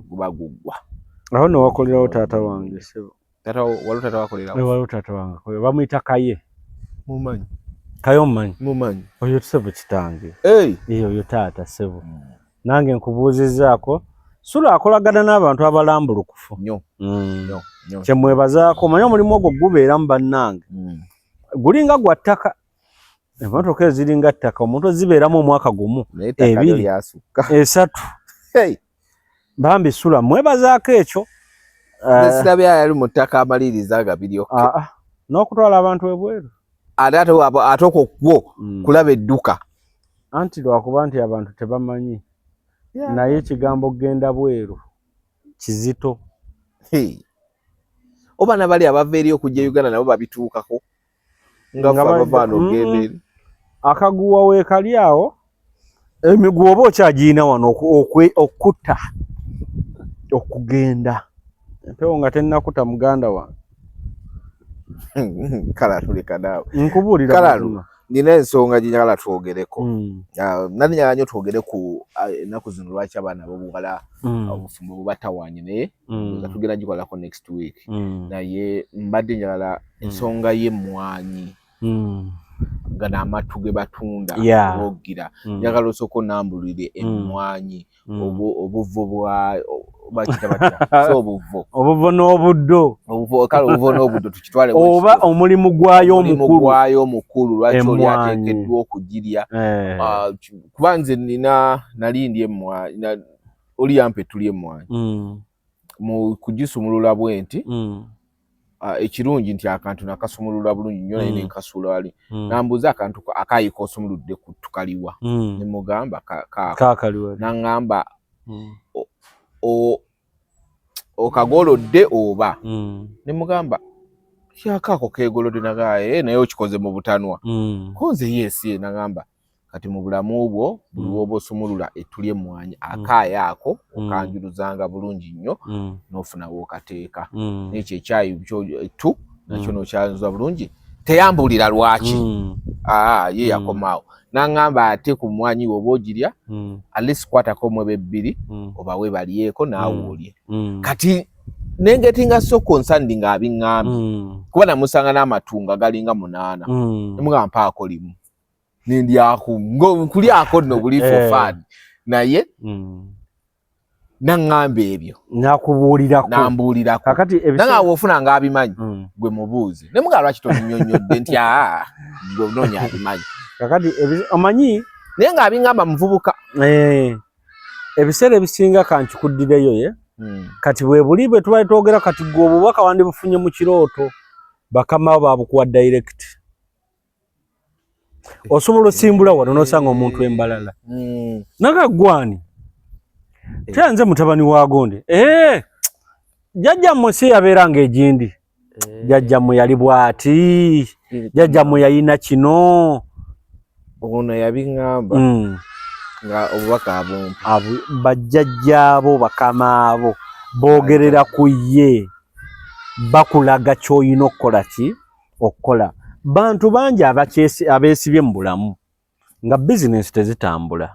guba gugwa aho no wakolerawo taata wange sebo waliwo taata wakolerawo waliwo taata wange bamuyita Kaye mumanyi Kayo mumanyi oyo sebo kitange oyo taata sebo nange nkubuuzizaako Sula akolagana n'abantu abalambulukufu nnyo kyemwebazaako manyi omulimu ogwo gubeeramu bannange gulinga gwa ttaka. Emmotoka eziringa ttaka omuntu zibeeramu omwaka gumu 2 3 bambi Sula mwebazaako ekyo sirabya yali mu ttaka amaliriza agabiri n'okutwala abantu ebweru ate okwo kwo kulaba edduka anti lwakuba nti abantu tebamanyi naye ekigambo genda bweru kizito oba nabali abava eri okujja Uganda nabo babituukako nga bavaano ogenda eri akaguwa weekali awo emiguwa oba okyagiina wano okutta okugenda empewo nga tennakuta muganda wange kala tuleka naawe nkubuulira kala nina ensonga gye njagala twogereko nali njagala nnyo twogere ku ennaku zino lwaki abaana b'obuwala obufumbo bubatawaanye naye nga tugenda gikolako next week naye mbadde njagala ensonga y'emmwanyi gano amatu ge batunda oboggira njagala osooka onambulire emmwanyi obuvo bakita batya so obuvo n'obuddo kale obuvo n'obuddo tukitwale oba omulimu gwayo omukulu lwaki oli ateekeddwa okugirya kuba nze nali ndi emmwanyi oli yampe tuli emmwanyi mu kugisumulula bwenti ekirungi nti akantu nakasumulula bulungi nnyo naye nenkasuula wali nambuuza akantu akayika osumuludde tukaliwa ne mugamba kaakaliwa naŋŋamba okagolodde oba ne mugamba kyakaako keegolodde nagaye naye okikoze mu butanwa konze yesi naŋŋamba kati mu bulamu bwo buli woba osumulula etuli emmwanyi akaayo ako okanjuluzanga bulungi nnyo n'ofuna w'okateeka n'ekyo ekyayi tu nakyo n'okyanzuza bulungi teyambulira lwaki ye yakomaawo naŋŋamba ate ku mmwanyi woba ogirya alisi kwatako omwebe bbiri obawe balyeko naawe olye kati nengetinga soko nsandi nga abiŋŋambye kuba namusanga n'amatunga galinga 8 nemugamba mpaako limu nindyako kulyako nno buli for fun naye naŋŋamba ebyo nambuulirako nange awo ofunanga abimanyi gwe mubuuze nemugamba lwaki tonnyonnyodde nti gwe onoonya abimanyi kakati omanyi naye ng'abiŋŋamba muvubuka ebiseera ebisinga kankikuddireyo kati bwe buli bwe tubali twogera kati gwe obubaka wandibufunye mu kirooto bakama babukuwa direct osobola osimbula wano n'osanga omuntu embalala nagaggwani kyanze mutabani wa Gonde jjajjammwe si yabeeranga egindi jjajjammwe yali bw'ati jjajjammwe yayina kino ono yabiŋŋamba nga obubaka bajjajjaabo bakama abo boogerera ku ye bakulaga ky'olina okukola ki okukola bantu bangi abeesibye mu bulamu nga bizinesi tezitambula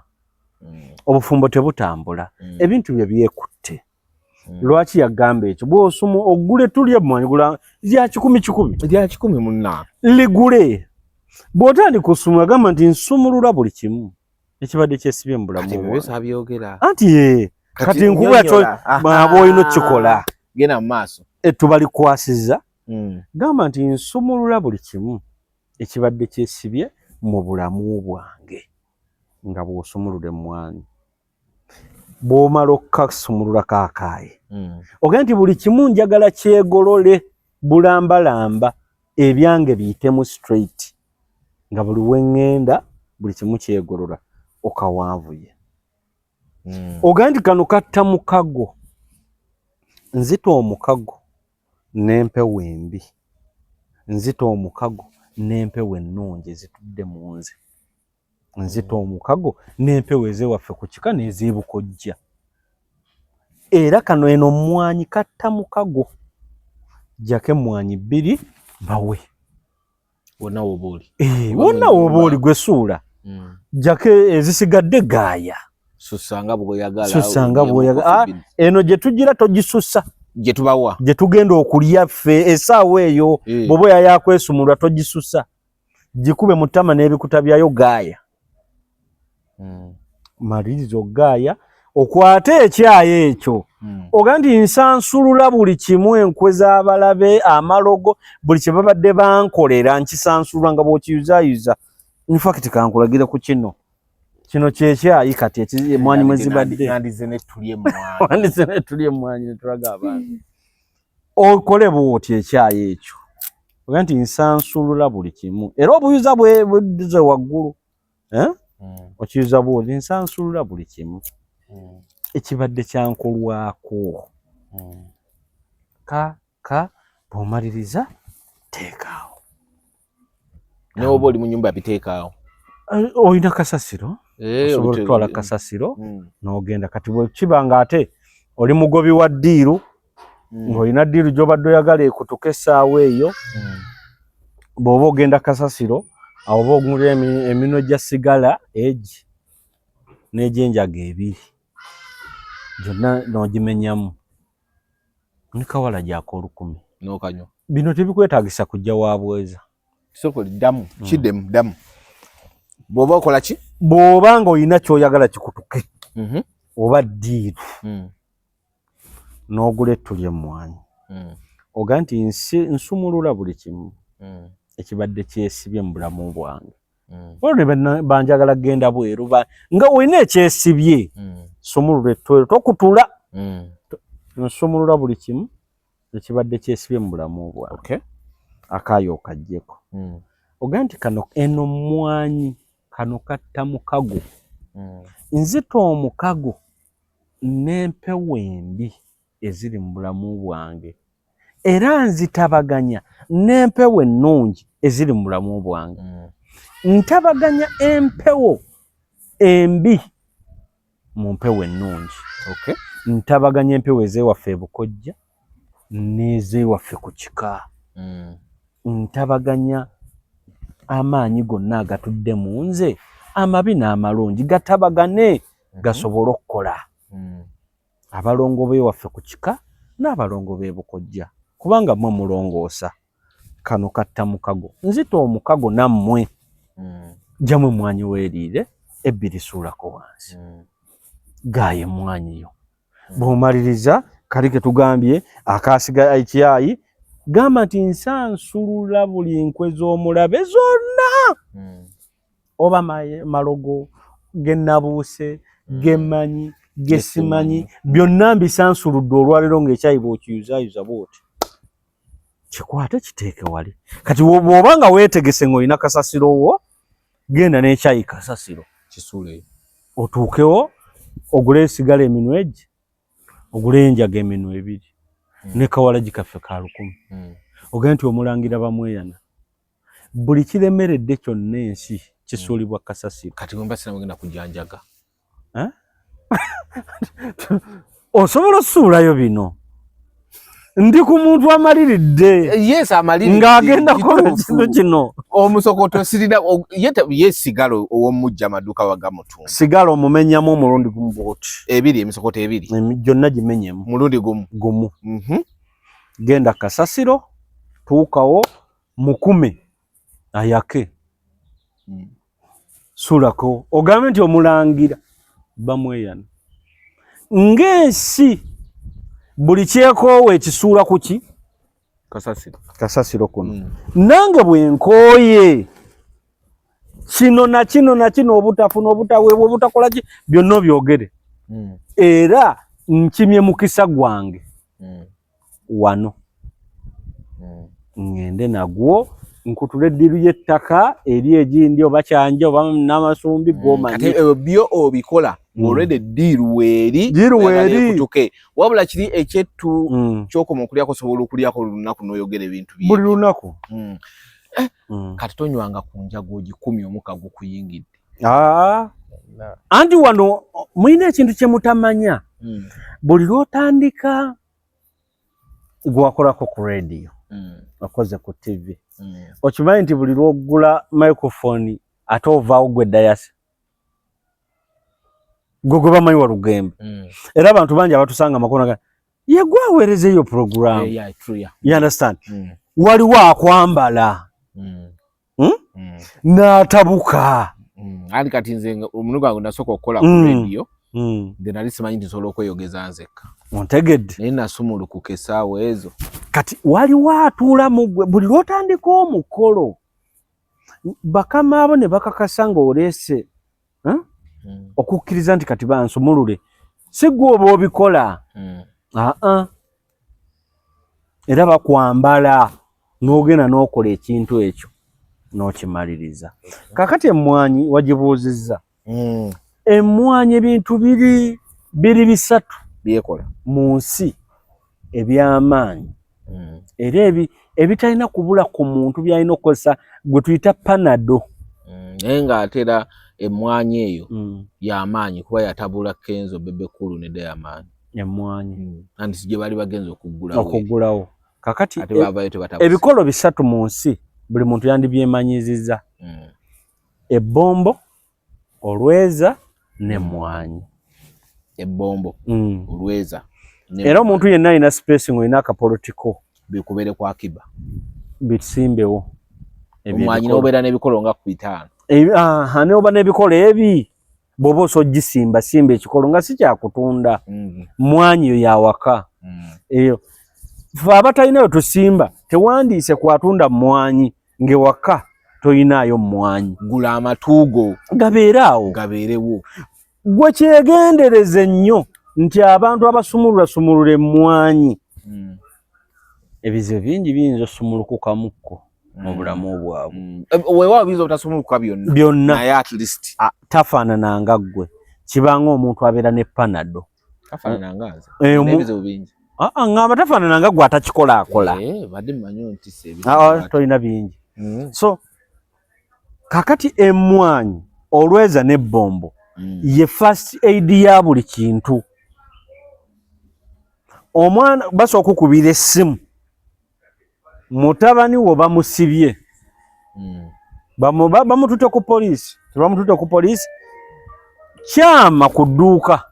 obufumbo tebutambula ebintu bye byekutte lwaki yagamba ekyo bw'osumu ogule tulye emmwanyi gula lya 10 munna ligule bw'otandika osumula agamba nti nsumulula buli kimu ekibadde kyesibye mu bulamu anti kati nkuba aba olina okukikola genda mu maaso tubalikwasiza gamba nti nsumulula buli kimu ekibadde kyesibye mu bulamu bwange nga bw'osumulula emmwanyi bw'omala okukasumulula kaakaaye ogenda nti buli kimu njagala kyegolole bulambalamba ebyange biyitemu straight nga buli weŋŋenda buli kimu kyegolola okawanvuye ogenda nti kano katta mukago nzita omukago n'empewo embi nzita omukago n'empewo ennungi ezitudde mu nze nzita omukago n'empewo ez'ewaffe ku kika n'ez'ebukojja era kano eno mmwanyi katta mukago jjako emmwanyi 2 bawe wonna woba oli gwe suula jjako ezisigadde gaaya susanga bw'oyagala eno gye tugira togisusa gye tubawa gye tugenda okulya ffe essaawa eyo bw'oba oyaya akwesumulwa togisusa gikube mu ttama n'ebikuta byayo gaaya malirizo gaaya okwate ekyayo ekyo ogamba nti nsansulula buli kimu enkwe z'abalabe amalogo buli kye babadde bankolera nkisansulula nga bw'okiyuzaayuza infakiti kankulagire ku kino kyekyayi kati emmwanyi mwe zibadde yandize netulya emmwanyi netulaga abantu okole bw'oti ekyayi ekyo oga nti nsansulula buli kimu era obuyuza bwe waggulu okiyuza bwoli nsansulula buli kimu ekibadde kyankolwako bw'omaliriza teekaawo n'oba oli mu nnyumba biteekaawo olina kasasiro osobola okutwala kasasiro n'ogenda kati bwe kiba nga ate oli mugobi wa ddiiru ng'olina ddiiru gy'obadde oyagala ekutuka essaawa eyo bw'oba ogenda kasasiro awo oba ogulira eminwe gya sigala egi n'egyenjaga ebiri gyonna n'ogimenyamu ne kawala gy'ak'olukumi n'okanywa bino tebikwetaagisa kujja wa bweza kisokoli ddamu kiddemu ddamu bw'oba okola ki bw'oba ng'olina ky'oyagala kikutuke oba ddiiru n'ogula ettu ly'emmwanyi oga nti nsumulula buli kimu ekibadde kyesibye mu bulamu bwange olwo ne banjagala genda bweru nga olina ekyesibye sumulula ettu tokutula nsumulula buli kimu ekibadde kyesibye mu bulamu bwange akaayo okaggyeko oga nti eno mmwanyi kano katta mukago nzita omukago n'empewo embi eziri mu bulamu bwange era nzitabaganya n'empewo ennungi eziri mu bulamu bwange ntabaganya empewo embi mu mpewo ennungi ntabaganya empewo ez'ewaffe ebukojja n'ez'ewaffe ku kika ntabaganya amaanyi gonna agatudde mu nze amabi n'amalungi gatabagane gasobole okukola abalongo b'ewaffe ku kika n'abalongo b'ebukojja kubanga mmwe mulongoosa kano katta mukago nzita omukago nammwe jjamwe emmwanyi weeriire ebbiri suulako wansi gaayo emmwanyi yo bw'omaliriza kali ke tugambye akaasiga ekyayi gamba nti nsansulula buli nkwe z'omulabe zonna oba malogo gennabuuse gemmanyi gesimanyi byonna mbisansuludde olwaleero ng'ekyayi bw'okiyuzaayuza bw'oti kikwate kiteeke wali kati bw'oba nga weetegese ng'olina kasasiro wo genda n'ekyayi kasasiro kisuuleyo otuukewo ogule esigala eminwe egi ogule enjaga eminwe ebiri ne kawala gikaffe ka 1000 ogenda nti omulangira bamweyana buli kiremeredde kyonna ensi kisuulibwa kasasiro kati bwe mbasira mugenda kujanjaga osobola osuulayo bino ndi ku muntu amaliridde yes amaliridde ng'agenda kola kintu kino omusokoto sirina ye sigala ow'omujja amaduuka wagamutunga sigala omumenyamu omulundi gumu bwoti ebiri emisokoto ebiri gyonna gimenyemu mulundi gumu genda kasasiro tuukawo mukume ayake sulako ogambe nti omulangira bamweyana ng'ensi buli kyekoowa ekisuula ku ki kasasiro kuno nange bwe nkooye kino na kino obutafuna obutaweebwa obutakola ki byonna obyogere era nkimye mukisa gwange wano ngende nagwo nkutula eddiru y'ettaka eri egindi oba kyanja oba n'amasumbi g'omanyi byo obikola already eddiru weeri kutuke wabula kiri ekyettu ky'okoma okulyako osobola okulyako olunaku n'oyogera ebintu buli lunaku kati tonywanga ku njago ogikumi omukago kuyingidde anti wano mulina ekintu kye mutamanya buli lw'otandika gwakolako ku radio okoze ku TV okimanyi nti buli lw'ogula microphone ate ovaawo gwe dayasi gwe bamanyi walugembe era abantu bangi abatusanga amakono ga ye gwaweereza eyo program you understand waliwo akwambala n'atabuka ali kati nze omuntu gwange nasooka okukola ku radio nze nali simanyi nti nsobola okweyogeza nzekka ontegedde naye nasumulukuka essaawa ezo kati waliwo atuula mu ggwe buli lw'otandika omukolo bakama abo ne bakakasa ng'oleese okukkiriza nti kati bansumulule si ggwe oba obikola era bakwambala n'ogenda n'okola ekintu ekyo n'okimaliriza. Kakati emmwanyi wagibuuzizza. Emmwanyi ebintu biri bisatu byekola mu nsi eby'amaanyi era ebitalina kubula ku muntu byalina okukozesa gwe tuyita panado. Naye ng'atera emmwanyi eyo y'amaanyi kuba yatabula Kenzo Bebekulu ne Diamond. Emmwanyi anti gye bali bagenza okuggulawo. Kakati ebikolo bisatu mu nsi buli muntu yandibyemanyizizza. Ebbombo, olweza n'emmwanyi. Ebbombo, olweza. Era omuntu yenna alina spacing olina akapolitiko bikubere kwa Kiba. Bisimbewo. Emmwanyi n'obeera n'ebikolo nga 5. N'oba n'ebikolo ebi bw'oba osoggisimba simba ekikolo nga si kyakutunda. Mmwanyi yo yawaka. Eyo ffe abatalinayo tusimba tewandiise kwatunda mmwanyi ng'ewaka toyinaayo mmwanyi. Gula amatuugo gabeeraawo gabeerewo. Gwe kyegendereze nnyo nti abantu abasumulula emmwanyi ebizibu bingi biyinza osumulukukamukko mu bulamu bwabwe. Weewaawo biyinza obutasumulukuka byonna naye at least tafaanananga ggwe. Kibanga omuntu abeera ne panado. Tafaanananga nze ebizibu bingi. Ngamba tafaanananga ggwe atakikola. Badde mmanyi nti tolina bingi. So kakati emmwanyi, olweza n'ebbombo ye first aid ya buli kintu. Omwana basooka okukubira essimu, mutabani wo bamusibye, bamutute ku poliisi. Tebamutute ku poliisi, kyama ku dduuka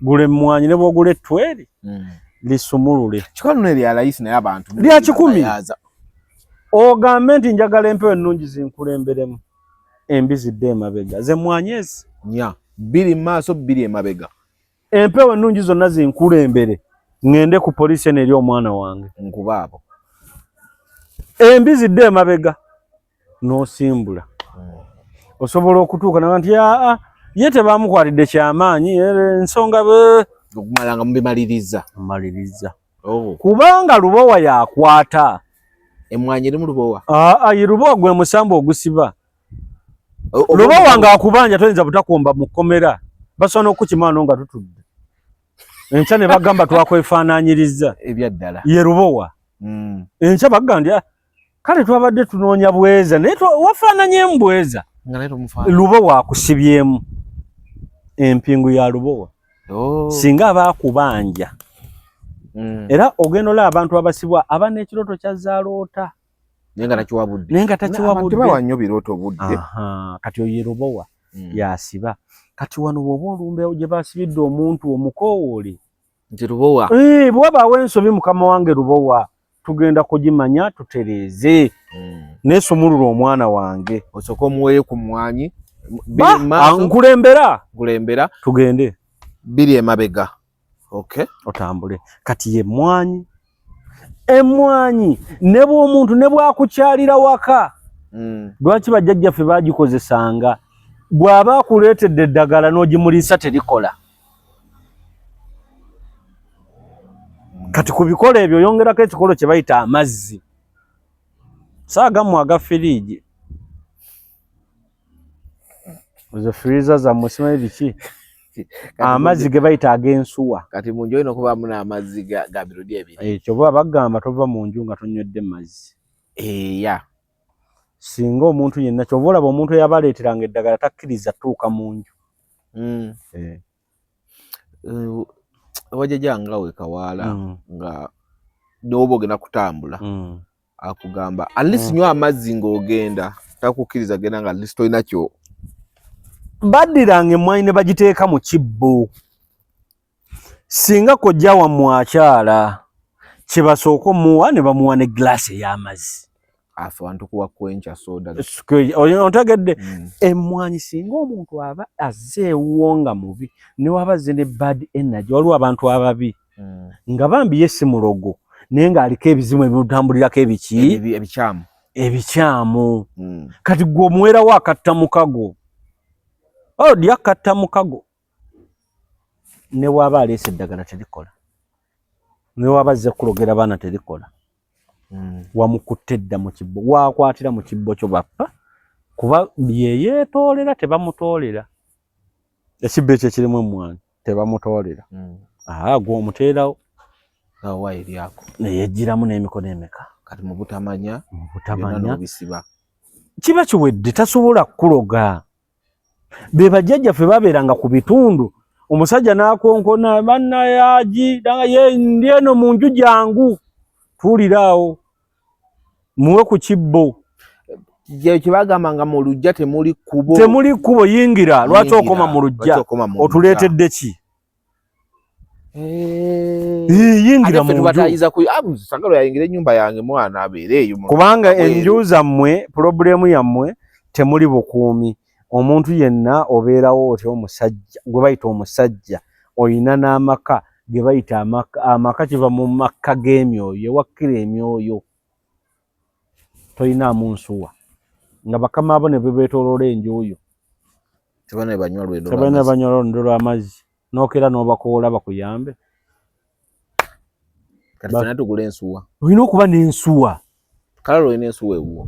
gula emmwanyi ne bw'ogula ettweri lisumulule. Kikono ne lya layisi naye abantu lya 10. Ogambe nti njagala empewo ennungi zinkulemberemu. Embi zidde emabega. Ze mmwanyi ezi. Nya. 2 mu maaso 2 emabega. Empewo ennungi zonna zinkulembere. Ngende ku poliisi eri omwana wange. Nkubaabo. Embi zidde emabega. N'osimbula. Osobola okutuuka naga nti ye tebamukwatidde kyamaanyi ensonga okumalanga mubimaliriza. Maliriza. Kubanga lubowa yakwata. Emmwanyi eri mu lubowa. Ye lubowa gwe musambu ogusiba. Lubowa nga akubanja toyinza butakomba mu kkomera. Basobola okukimano nga tutudde. Enkya ne bagamba twakwefaanaanyiriza. Ebyaddala. Ye lubowa. Enkya bagamba kale twabadde tunoonya bweza naye wafaananyemu bweza. Lubowa akusibyemu. Empingu ya lubowa. Singa abaakubanja. Era ogenda olaba abantu abasibwa aba n'ekirooto kya zaaloota. Nenga takiwabudde. Nenga takiwabudde. Tebawa nnyo birooto budde. Kati oyo lubowa yasiba. Kati wano bw'oba olumbeewo gye basibidde omuntu omukoowole. Nti lubowa. Bw'abaawo ensobi mukama wange lubowa. Tugenda kugimanya tutereeze. Neesumulula omwana wange. Osooka omuweeyo ku mmwanyi. Nkulembera. Tugende. 2 emabega. Okay. Otambule. Kati ye mmwanyi. Emmwanyi ne bw'omuntu ne bwakukyalira waka. Lwaki bajjajjaffe baagikozesanga? Bw'aba akuleetedde eddagala n'ogimulisa terikola. Kati ku bikola ebyo yongerako ekikolo kye bayita amazzi. Saagamu aga firiigi. Ezo freezer za musimanyi biki? Amazzi ge bayita ag'ensuwa. Kati mu nju olina okubaamu n'amazzi ga birodi ebiri. Ekyo bwe bagamba tova mu nju nga tonywedde mazzi. Singa omuntu yenna kyova olaba omuntu eyabaleeteranga eddagala takkiriza tuuka mu nju. Wajjajja nga wekawaala nga n'oba ogenda kutambula akugamba unless nywa amazzi ng'ogenda takukkiriza genda nga list olina kyo. Baddiranga emmwanyi ne bagiteeka mu kibbo. Singa kojja wammwe akyala kye basooka omuwa ne bamuwa ne glaasi ey'amazzi. Afe wantu kuwa kwenkya soda. Ontegedde emmwanyi singa omuntu aba azzeewo nga mubi ne waba azze ne bad energy waliwo abantu ababi nga bambi ye si mulogo naye ng'aliko ebizimu ebimutambulirako ebikyamu. Kati gwe omuwerawo akatta mukago. Odi akatta mukago. Ne waba aleese eddagala terikola. Ne waba azze kulogera baana terikola. wamukutte dda mu kibbo waakwatira mu kibbo kyo bappa kuba bye yeetoolera tebamutoolera ekibbo ekyo kirimu emmwanyi tebamutoolera gw'omuteerawo awa eryako neyejjiramu n'emikono emeka kati mu butamanya n'obisiba kiba kiwedde tasobola kuloga be bajjajjaffe babeeranga ku bitundu omusajja n'akonkona bannayaagi ndi eno mu nju jangu tuuliraawo muwe ku kibbo kye bagambanga mu luggya temuli kkubo yingira lwaki okoma mu luggya otuleetedde ki yingira mu nju sagalo yayingira ennyumba yange mwana abeereeyo kubanga enju zammwe pulobulemu yammwe temuli bukuumi omuntu yenna obeerawo otya omusajja gwe bayita omusajja oyina n'amaka ge bayita amaka kiva mu maka g'emyoyo ewakkira emyoyo toyinaamu nsuwa nga bakama abo ne bebeetooloola enjuuyo tebana banywa lwendo lw'amazzi nookera n'obakoola bakuyambe kati fena tugula ensuwa olina okuba n'ensuwa kale olina ensuwa ewuwo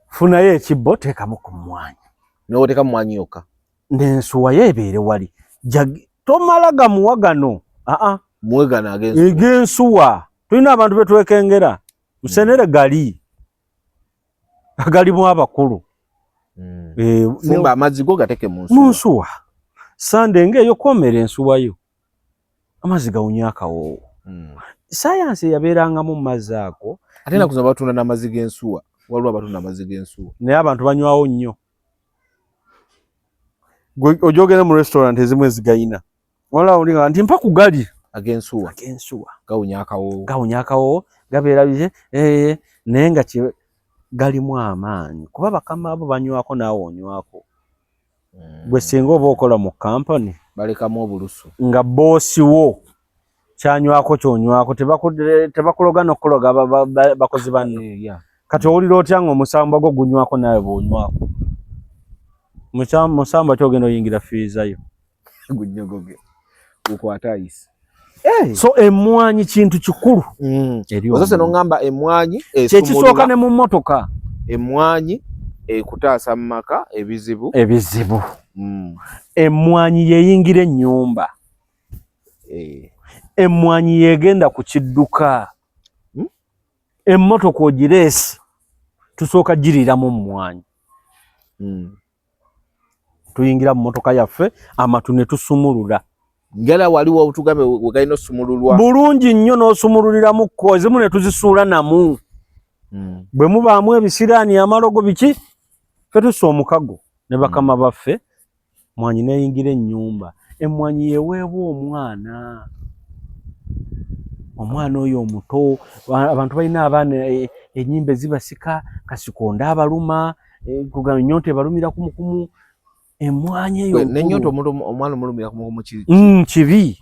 funayo ekibbo teekamu ku mmwanyi n'oteeka mu mwanyi yokka n'ensuwa yo ebeere wali tomala gamuwa gano muwe gano eg'ensuwa tulina abantu betwekengera musenere galimu abakulu fumba amazzi go gateke mu nsuwa sande ng'eyo kwomera ensuwa yo amazzi gawunya akawoowo sayansi yabeerangamu mu mazzi ago ate nakuza batunda n'amazzi g'ensuwa waliwo abatunda amazzi g'ensuwa naye abantu banywawo nnyo ojogera mu restaurant ezimu ezigayina wala olinga nti mpa ku gali ag'ensuwa gawunya akawoowo gabeera bye naye nga galimu amaanyi kuba bakama abo banywako naawe onywako gwe singa oba okola mu kampani balekamu obulusu nga boosi wo kyanywako kyonywako tebakuloga n'okuloga bakozi banno kati owulira otya nga omusamba gwo gunywako naawe bwonywako musamba kyogenda oyingira fiizayo gunyogoge gukwata ayisi so emmwanyi kintu kikulu ozose n'ongamba emmwanyi kyekisooka ne mu mmotoka emmwanyi ekutaasa mu maka ebizibu emmwanyi yeyingira ennyumba emmwanyi yegenda ku kidduka emmotoka ogireesi tusooka giriramu mmwanyi tuyingira mu mmotoka yaffe amatu ne tusumulula ngala waliwo obutugambe wegalina osumululwa bulungi nnyo n'osumululiramu ezimu ne tuzisuula namu bwe mubaamu ebisiraani amalogo biki fe tussa omukago ne bakama baffe mwanyi neyingira ennyumba emmwanyi yeweebwa omwana oyo omuto abantu balina abaana ennyimba ezibasika kasikonda abaluma kugamba ennyonta ebalumira kumukumu emmwanyi eyo n'ennyonta omwana omulumira kumukumu kibi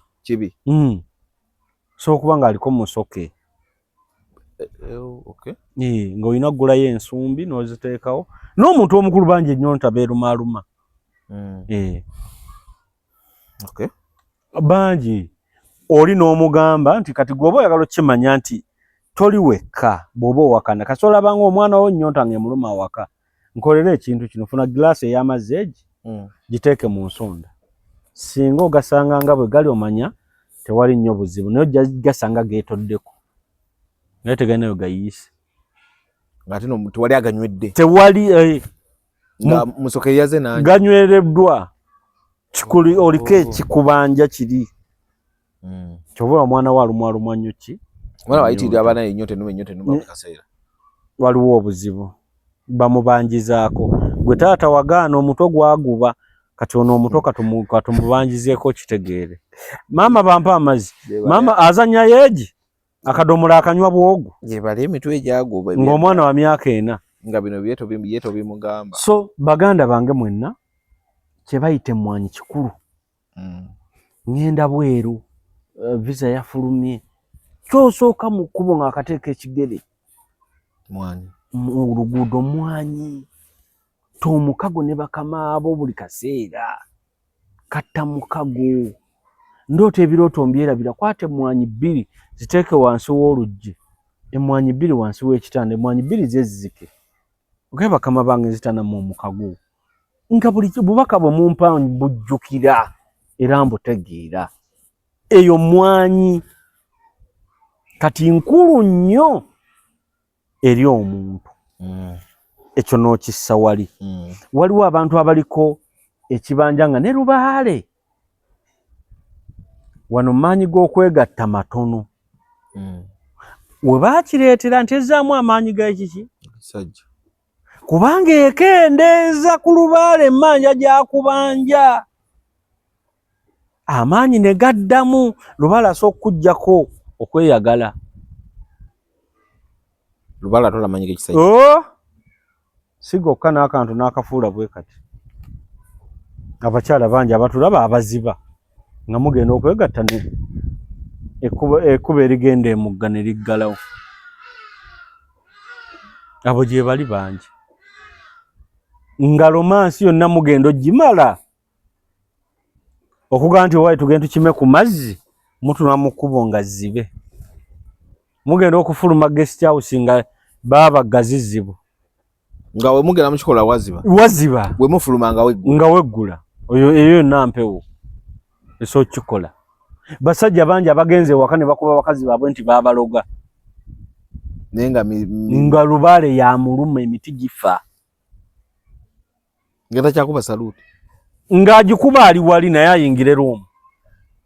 so okuba nga aliko musoke ng'olina kugulayo ensumbi n'oziteekawo n'omuntu omukulu bangi ennyonta beerumaaluma bangi oli n'omugamba nti kati gweoba oyagala okukimanya nti toli wekka bw'oba owakana kasi olabanga omwana wo ennyonta ng'emuluma awaka nkolera ekintu kino funa giraasi ey'amazzi egi giteeke mu nsonda singa ogasanga nga bwe gali omanya tewali nnyo buzibu naye ojja gasanga geetoddeko naye tegalinayo gayiise ng'ate tewali aganywedde tewali nga musoke yaze nange ganywereddwa kikuli oliko ekikubanja kiri kyobola omwana wo alumwalumwa nnyo ki omwana wayitirira abaana ennyonta ennuma mu kaseera waliwo obuzibu bamubanjizaako gwe taata wagaana omutwe gwaguba kati ono omuto katumubanjizeeko kitegeere maama bampa amazzi maama azanya yeegi akadomola akanywa bwogu yebala emitwe egyaguba ng'omwana wa myaka 4 nga bino byeto bimugamba so baganda bange mwenna kye bayita emmwanyi kikulu ngenda bweru visa yafulumye kyosooka mu kkubo ng'akateeka ekigere mu luguudo mmwanyi tomukago ne bakama abo buli kaseera katta mukago ndoota ebirooto mbyerabira, kwata emmwanyi 2 ziteeke wansi w'oluggi, emmwanyi 2 wansi w'ekitanda, emmwanyi 2 zezzike. Ogaye bakama bange zitanamu omukago. Nga buli bubaka bwe mumpa bujjukira era mbutegeera. Eyo mmwanyi kati nkulu nnyo eri omuntu. Ekyo n'okissa wali. Waliwo abantu abaliko ekibanja nga ne lubaale. Wano maanyi g'okwegatta matono. We baakireetera nti ezzaamu amaanyi g'ekiki? Sajja. Kubanga ekendeeza ku lubaale emmanja gyakubanja. Amaanyi ne gaddamu, lubaale asooka okujjako okweyagala. Lubaale atola amaanyi g'ekisajja. Sigokka n'akantu n'akafuula bwe kati. Abakyala bangi abatulaba abaziba nga mugenda okwegatta ne ekkuba erigenda emugga ne liggalawo. Abo gye bali bangi. Nga romansi yonna mugenda ogimala. Okugaa nti owaayi tugenda tukime ku mazzi, mutula mu kkubo nga zibe. Mugenda okufuluma guest house nga baba gazizibu. Nga we mugenda mukikola waziba. Waziba. We mufuluma nga weggula. Nga weggula. Eyo nampewo. Eso kikola. Basajja bangi abagenze waka ne bakuba bakazi baabwe nti baabaloga. Nenga nga lubaale ya muluma emiti gifa. Ngeta kyakuba saluti. Nga agikuba ali wali naye ayingire Rome.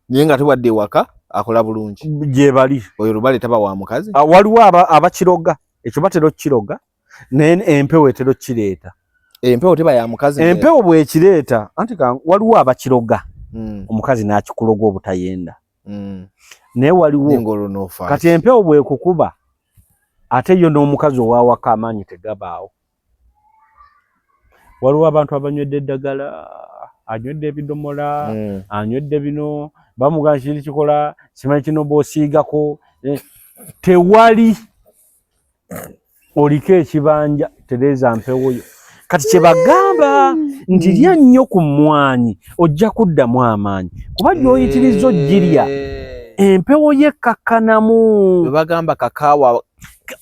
Nenga tewadde waka akola bulungi. Gye bali. Oyo lubaale taba wa mukazi. Waliwo abakiroga. Ekyo batero kiroga. Naye empewo etero kireeta. Empewo teba ya mukazi. Empewo bwe kireeta anti waliwo abakiroga. Omukazi n'akikuloga obutayenda. Naye waliwo kati empewo bwe kukuba ate yo n'omukazi owawaka amaanyi tegabaawo. Waliwo abantu abanywedde eddagala, anywedde ebidomola, anywedde bino, bamugamba kiri kikola, simanyi kino bw'osiigako. Tewali oliko ekibanja tereeza mpewo yo. Kati kye bagamba nti lya nnyo ku mmwanyi ojja kuddamu amaanyi. Kuba gy'oyitiriza ogirya empewo ye kakkanamu. Bwe bagamba kakaawa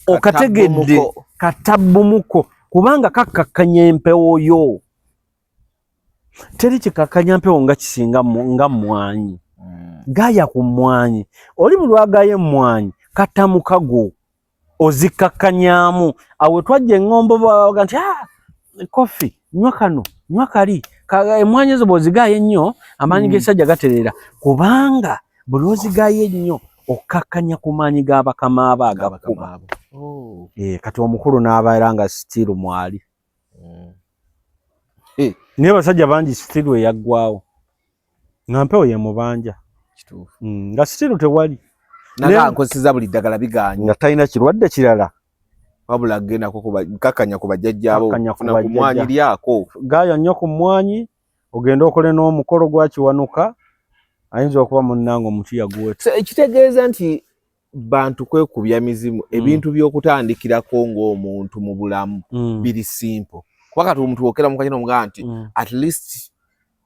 okategedde katabbumuko kubanga kakkakkanya empewo yo. Teri kikakkanya mpewo nga kisinga nga mmwanyi. Gaaya ku mmwanyi. Oli bulwagaye emmwanyi katta mukago ozikkakkanyaamu. Awe twajja eŋŋombo baga nti kofi nywa kano nywa kali emmwanyi ezo bw'ozigaaye ennyo amaanyi g'esajja gaterera kubanga buli ozigaaye ennyo okkakkanya ku maanyi g'abakama abo agakuba. Kati omukulu n'abaera nga sitiiru mwali. Naye basajja bangi sitiiru eyaggwawo nga mpewo ye mubanja. Nga sitiiru tewali. Naga nkozeseza buli ddagala biganye. Nga talina kirwadde kirala. Wabula agenda kakkanya ku bajjajjaabo funa ku mmwanyi lyako. Gaaya nnyo ku mmwanyi ogenda okole n'omukolo gwakiwanuka ayinza okuba munnange omuti yaguweta. Ekitegeeza nti bantu kwekubya mizimu ebintu by'okutandikirako ng'omuntu mu bulamu biri simple. Kuba kati omuntu wokera mukanya n'omugamba nti at least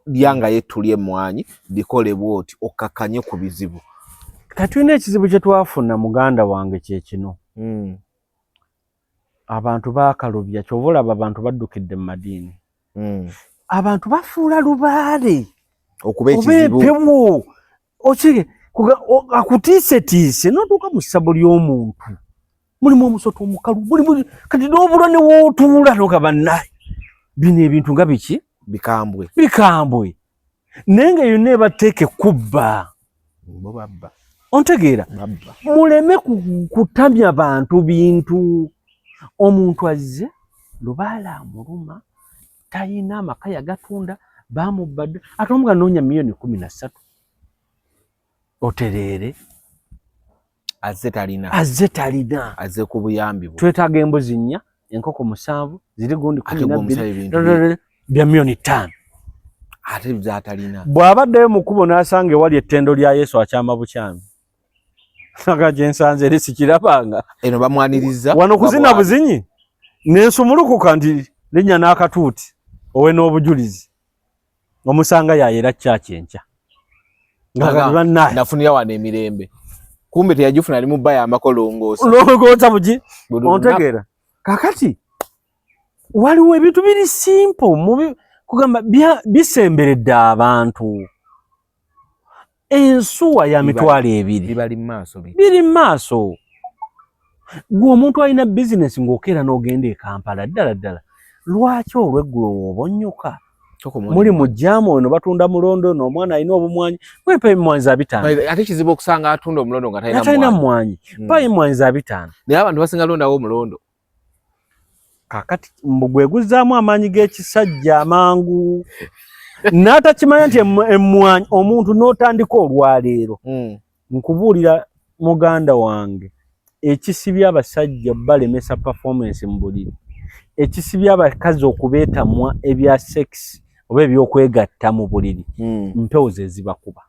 lyanga yettulye emmwanyi bikole bwoti okkakkanye ku bizibu. Kati tulina ekizibu kye twafuna muganda wange kye kino. Abantu baakalubya kyova olaba abantu baddukidde mu madiini. Abantu bafuula lubaale okuba ekizibu. Oba empewo okiri akutiisetiise n'otuuka mu ssabo ly'omuntu mulimu omusota omukalu kati n'obulwa ne wootuula n'ogamba naye bino ebintu nga biki bikambwe naye nga yonna ebateeka ekubba ontegeera muleme kutamya bantu bintu. Omuntu azze lubaale amuluma tayina amaka yagatunda bamubadde ate omuga noonya milioni 13 otereere azze talina azze ku buyambi bwe. Twetaaga embuzi 4 enkoko 7 ziri gundi 12 bya milioni 5 ate byatalina. Bw'abaddeyo mu kkubo n'asanga ewali ettendo lya Yesu akyama bukyami. Naga gyensanze eri sikirabanga. Eno bamwaniriza. Wano kuzina buzinyi. N'ensumulukuka nti linnya n'akatuuti owe n'obujulizi. Omusanga yayera kyaki enkya. nafunira wana emirembe kumbe teyajifuna ali mubaya amakolongosa longosa buji ontegeera kakati waliwo ebintu biri simple mubi kugamba bisemberedde abantu ensuwa ya mitwalo ebiri biri maaso gwe omuntu alina bizinesi ng'okeera n'ogenda e Kampala ddala lwaki olweggulo w'obonyoka muli mu jaamu ono batunda mulondo n'omwana alina obumwanyi mwepa emwanyi za 5 ate kizibu okusanga atunda omulondo nga talina mwanyi pa emwanyi za 5 naye abantu basinga londawo omulondo kakati gwe guzzaamu amaanyi g'ekisajja amangu n'atakimanya nti emmwanyi omuntu n'otandika olwaleero nkubuulira muganda wange ekisibya abasajja balemesa performance mu buliri ekisibya abakazi okubeetamwa ebya sex oba ebyokwegatta mu buliri mpewo ze zibakuba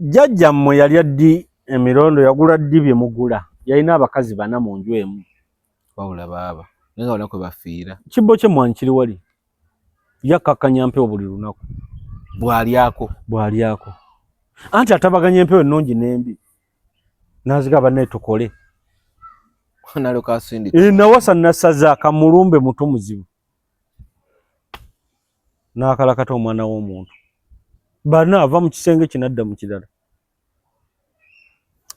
jjajjammwe yali addi emirondo yagula ddi bye mugula yalina abakazi 4 mu nju emu wawula baaba naye nga wona kwe bafiira kibbo ky'emmwanyi kiri wali yakkakkanya mpewo buli lunaku bw'alyako anti atabaganya empewo ennungi n'embi n'azigaba naye tukole nawasa nasaza akamulumbe muto muzibu n'akalakata omwana w'omuntu bana ava mu kisenge kinadda mu kirala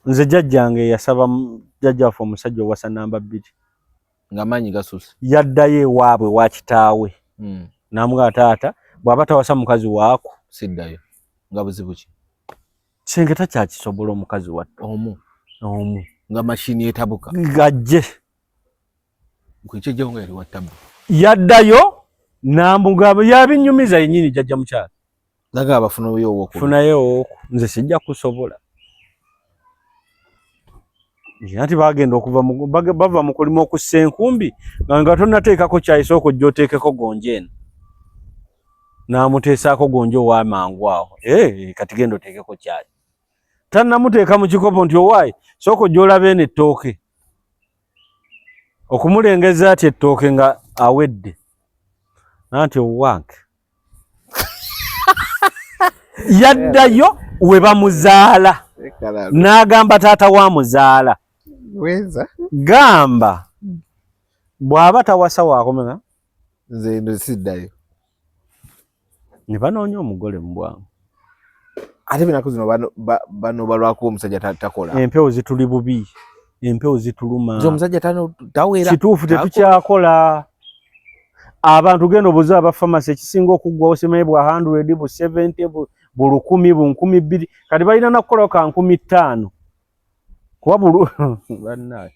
nze jjajjange yasaba jjajjaffe omusajja owasa namba 2 nga maanyi gasuuse yaddayo ewaabwe wa kitaawe n'amugaa taata bw'aba tawasa mukazi waako siddayo nga buzibu ki kisenge takyakisobola omukazi watte omu nga mashini etabuka gajje kwikyejjawo nga yali wattabu yaddayo n'amugamba yabinyumiza yennyini jjajja mukyala naga abafunayo owoku nze sijja kusobola nti bagenda bava mu kulima okussa enkumbi nga tonnateekako kyayi sooka ojja oteekeko gonja eno n'amuteesaako gonja ow'amangu awo kati genda oteekeko kyayi tannamuteeka mu kikopo nti owaayi sooka ojja olaba eno ettooke okumulengeza ati ettooke nga awedde nanti owange yaddayo we bamuzaala n'agamba taata wa muzaala gamba bw'aba tawasa waakomega nze siddayo ne banoonya omugole mu bwangu ate binaku zino bano balwako omusajja takola empewo zituli bubi empewo zituluma omusajja tawera kituufu tetukyakola abantu genda obuze aba famasi ekisinga okuggwawo simanyi bwa 100 bu 70 bu 10 bu 200 kati balina nakukola ka 5,000 kuba bannaye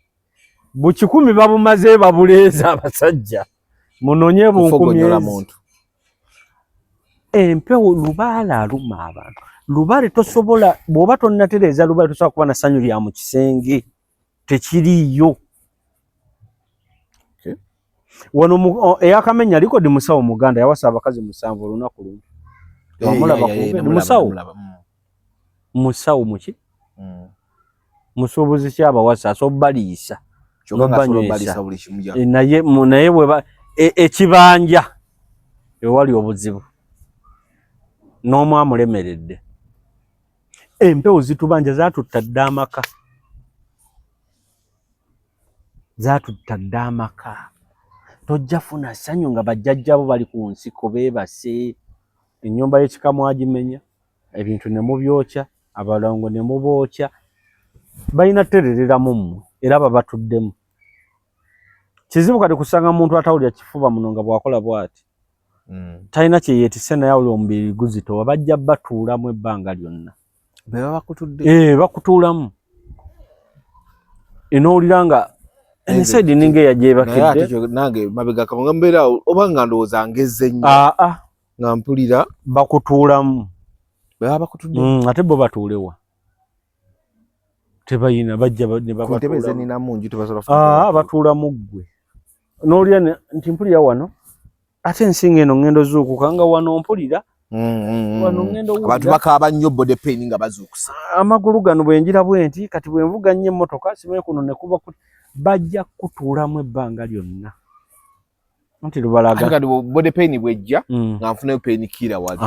bu 10 babumaze babuleeza abasajja munonye bu 10 empewo lubaala aluma abantu lubaale tosobola bw'oba tonnatereeza lubaale tosobola kuba na ssanyu lya mu kisenge tekiriiyo wano eyakamenya likodi musawo muganda yawasa abakazi 7 olunaku lumu wamulaba musawo muki musuubuzi kyabawasa asobaliisa naye bweba ekibanja ewali obuzibu n'omwamulemeredde empewo zitubanja zatutta dde amaka tojja funa ssanyu nga bajjajjabo bali ku nsiko beebase ennyumba y'ekikamu agimenya ebintu ne mubyokya abalongo ne mubookya balina terereramu mmwe era babatuddemu kizibu kati kusanga muntu atawulira kifuba muno nga bw'akola bw'ati talina kye yeetisse naye awulira omubiri guzitowa bajja batuulamu ebbanga lyonna bakutuulamu enoowulira nga ensayidi ninga eyagyebakidde nange mabega kamanga mbeera oba nga ndowooza ngezze nnyo nga mpulira bakutuulamu baba bakutudde ate bo batuulewa tebayina bajja ne batuula mu ggwe n'olya nti mpulira wano ate ensinga eno ngendo zuukuka nga wano mpulira wano ngendo abantu bakaaba nnyo bode pain nga bazuukusa amagulu gano bwenjira bwenti kati bwenvuga nnyo emmotoka simanyi kuno ne kuba bajja kutuulamu ebbanga lyonna Anti lubalaga. Kati body pain bwejja nga nfunayo pain killer wali.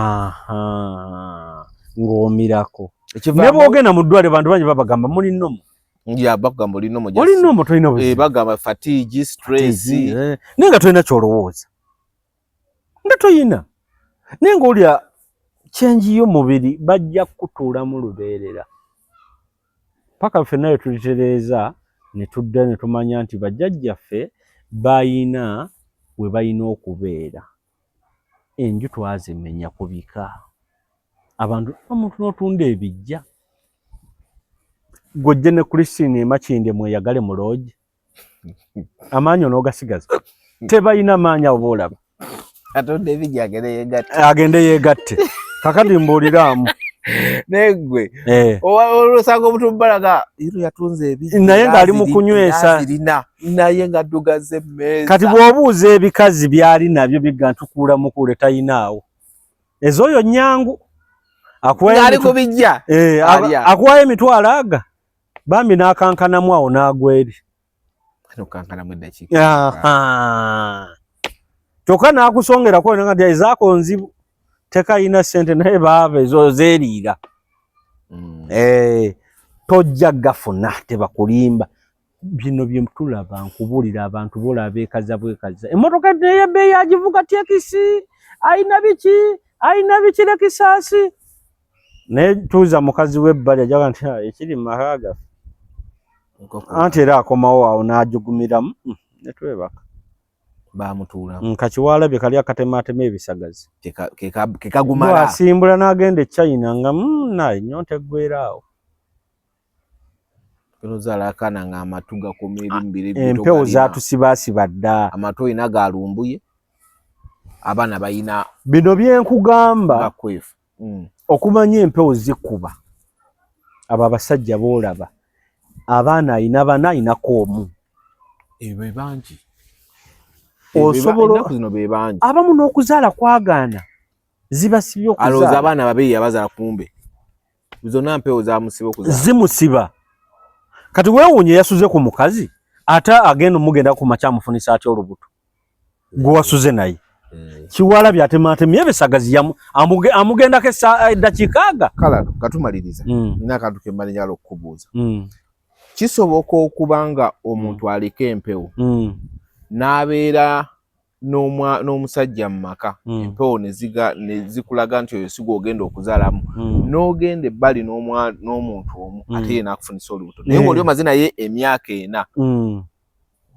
Ng'omirako. Ne bwogenda mu ddwaliro bantu bangi babagamba muli nnomo. Ya bagamba oli nnomo. Oli nnomo tolina buzibu. Bagamba fatigue, stress. Nenga tolina kyolowooza. Nga toyina. Nenga olya change y'omubiri bajja kutuula mu lubeerera. Paka ffe nayo tulitereeza ne tudda ne tumanya nti bajjajjaffe bayina we bayina okubeera. Enju twazimenya ku bika. Abantu omuntu n'otunda ebijja. Gojje ne Christine Makinde mweyagale mu lodge. Amaanyi onogasigaza. Tebayina maanya oboolaba. Atonda ebijja agende yeegatte. Kakati mbuuliramu. Negwe. Olosanga omuntu mbalaga iro yatunze ebijja. Naye ng'ali mu kunywesa. Naye nga ddugaze mmeeza. Kati bw'obuuza ebikazi byali nabyo bigga ntukuula mukuule tayinaawo. Ez'oyo nnyangu. Ali ku bijja. Akuwayo emitwalo aga. Bambi n'akankanamu awo n'agweri. Kankanamu eddakiika. Kyokka n'akusongerako nga nti ezaako nzibu. Tekayina ssente naye baaba ezo zeeriira. Tojja gafuna tebakulimba. Bino bye tulaba nkubuulira abantu bola abeekaza bwekaza. Emmotoka n'ey'ebbeeyi agivuga tekisi. Ayina biki lekisaasi. Naye tuuza mukazi w'ebbali ajaga nti ekiri mu maka gaffe. Anti era akomawo awo n'ajugumiramu ne twebaka. Bamutuulamu. Kakiwalabye kali akatematema ebisagazi. Kekagumala. Asimbula n'agenda e China nga naye nyonta eggweeraawo. Kinozaala akaana nga amatu gakomera mbiri. Empewo zaatusibaasiba dda. Amatu olina galumbuye. Abaana bayina. Bino byenkugamba. Okumanya empewo zikuba. Abo abasajja boolaba. Abaana ayina bana ayinako omu. Ebe bangi. Osobola zino be bangi. Abamu n'okuzaala kwagaana. Zibasibye okuzaala. Alooza abaana babiri yabazaala kumbe. Zonna mpewo zamusiba okuzaala. Zimusiba. Kati weewuunye yasuze ku mukazi ate agenda omugenda ku makya amufunisa atya olubuto. Gwe wasuze naye. Kiwalabye atematemye ebisagazi amugendako eddakiika aga. Kala katumaliriza. Nina akantu ke mba njagala okukubuuza. Kisoboka okuba nga omuntu aliko empewo n'abeera n'omusajja mu maka, empewo ne zikulaga nti oyo sigo ogenda okuzaalamu, n'ogenda ebbali n'omuntu omu ate ye n'akufunisa olubuto. Naye ng'oli omaze naye emyaka 4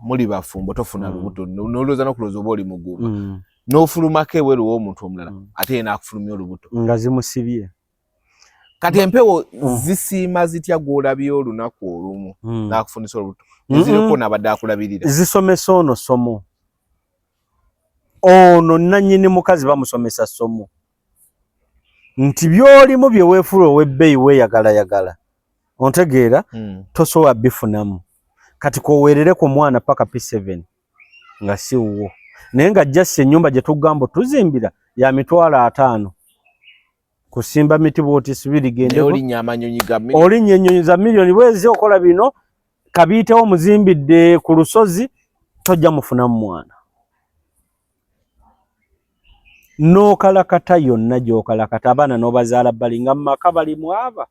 muli bafumbo tofuna lubuto, n'olowooza n'okulowooza oba oli muguuma, n'ofulumako ebweru w'omuntu omulala ate ye n'akufulumya olubuto. Nga zimusibye. Kati empewo zisiima zitya gw'olabye olunaku olumu n'akufunisa olubuto? Eziriko n'abadde akulabirira. Zisomesa ono ssomo. Ono nannyini mukazi bamusomesa ssomo. Nti by'olimu bye weefula ow'ebbeeyi weeyagalayagala. Ontegeera? Tosobola bifunamu. Kati koweerere ku mwana paka P7 nga si wuwo. Naye nga jjasi ennyumba gye tugamba tuzimbira ya $5,000. Kusimba miti bwoti sibiri gende. Olinya amanyonyi ga milioni. Olinya ennyonyi za milioni bwezi okola bino kabiyitewo muzimbidde ku lusozi tojja mufunamu mwana. N'okalakata yonna gy'okalakata abaana n'obazaala bbali nga mu maka bali mwaba.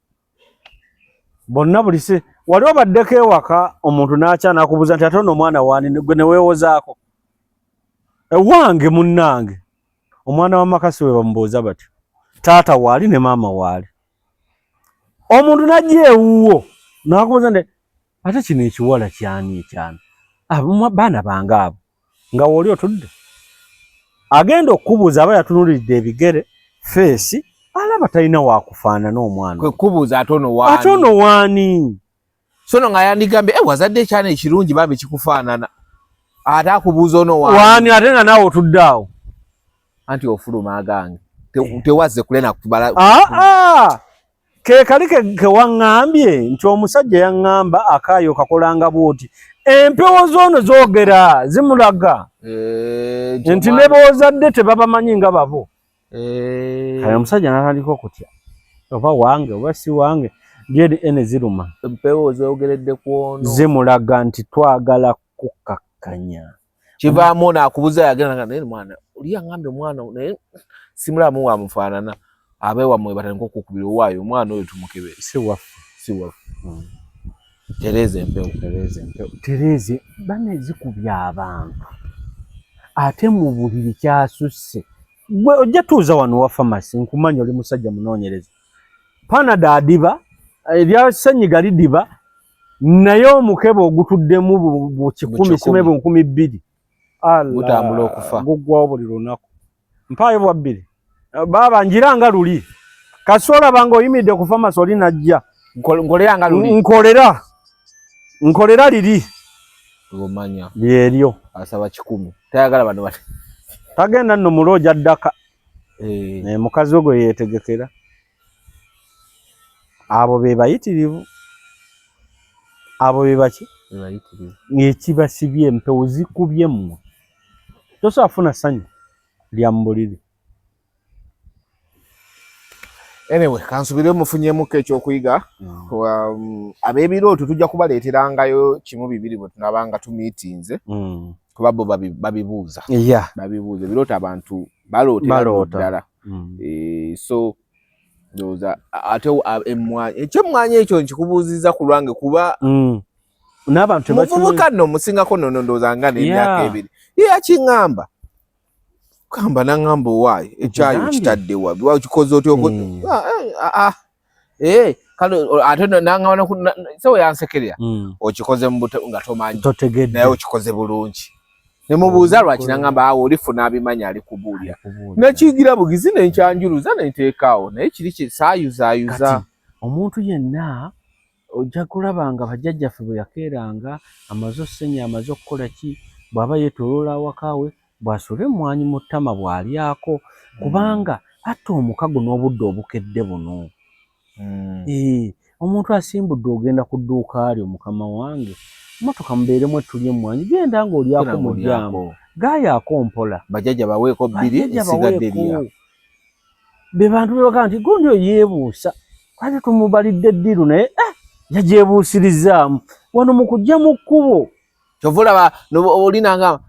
Bonna buli se wali obaddeko ewaka omuntu n'akya n'akubuuza nti ate ono omwana waani gwe ne weewozaako. Wange munnange omwana w'amakasi we bamubuuza batyo. Taata waali ne maama waali. Omuntu n'ajja ewuwo n'akubuuza nti ate kino ekiwala kyani ekyana. Baana bange abo nga woli otudde. Agenda okubuuza aba yatunuulidde ebigere feesi alaba talina waakufaanana omwana. Kwe kubuuza ate ono waani. Ate ono waani. So no nga yandigambye wazadde ekyana ekirungi bambi kikufaanana. Ate akubuuza ono waani. Waani ate nga naawe otudde awo. Anti ofuluma agange. Tewazze kule nakubala. Ke kali ke waŋŋambye nti omusajja yaŋŋamba akaayo kakolanga bwoti. Empewo z'ono zoogera zimulaga. Nti ne boozadde tebabamanyi nga babo. Kale omusajja n'atandika okutya. Oba wange oba si wange lyeri ene ziruma. Empewo zoogeredde ku ono. Zimulaga nti twagala kukakkanya. kivaamu n'akubuza yagenda naye mwana oli yangambye omwana naye simulamu wa mufaanana abeewamwe batandika okukubira owaayo omwana oyo tumukebere si waffe Tereze bana ezikubya abantu ate mu buliri kyasusse gwe ojja tuuza wano wa famasi nkumanya oli musajja munoonyereza Panada adiba erya ssenyiga lidiba naye omukebe ogutuddemu bu 10 simwe bu 200 gutambula okufa gugwawo buli lunaku mpaayo bwa 2 baba njiranga luli kasola bango oyimidde ku famasi oli najja nkoleranga luli nkolera liri omanya lyeryo asaba 10 tayagala bano bati tagenda nno muloja ddaka mukazi ogwo yeetegekera abo be bayitirivu abo be baki ng'ekibasibye empewo zikubye mmwe tosobola ssanyu lya mbuliri anyway kansubire mufunyemuko ekyokuyiga ab'ebirooto tujja kubaleeterangayo 1-2 bwe tunabanga tumiitinze kuba bo babibuuza babibuuza ebirooto abantu balootera ddala so ndowooza ate emmwanyi ekyemmwanyi ekyo nkikubuuzizza ku lwange kuba n'abantu muvubuka nno musingako nno ndowooza nga n'emyaka 2 ye yakiŋŋamba kamba naŋŋamba owaayo ekyayo kitadde wa wakikoze otyo kale ate naŋŋamba sewe yansekerera okikoze nga tomanyi naye okikoze bulungi ne mubuuza lwaki naŋŋamba awo olifuna abimanya alikubuulya nekiyigira bugizi nenkyanjuluza nenteekaawo naye kiri kisaayuzaayuza omuntu yenna ojja kulaba nga bajjajjaffe bwe yakeeranga amaze ossenya amaze okukola ki bw'aba yeetooloola awakaawe bw'asula emmwanyi mu ttama bw'alyako kubanga atta omukago n'obudde obukedde buno omuntu asimbudde ogenda ku dduuka lyo mukama wange motoka mubeeremu etulya emmwanyi genda ng'olyako mu ddyamu gaayaako mpola bajjajja baweeko 2 esigadde lya be bantu bebaga nti gundi oyeebuusa ate tumubalidde eddiru naye yagyebuusirizaamu wano mu kujja mu kkubo kyova olaba olinanga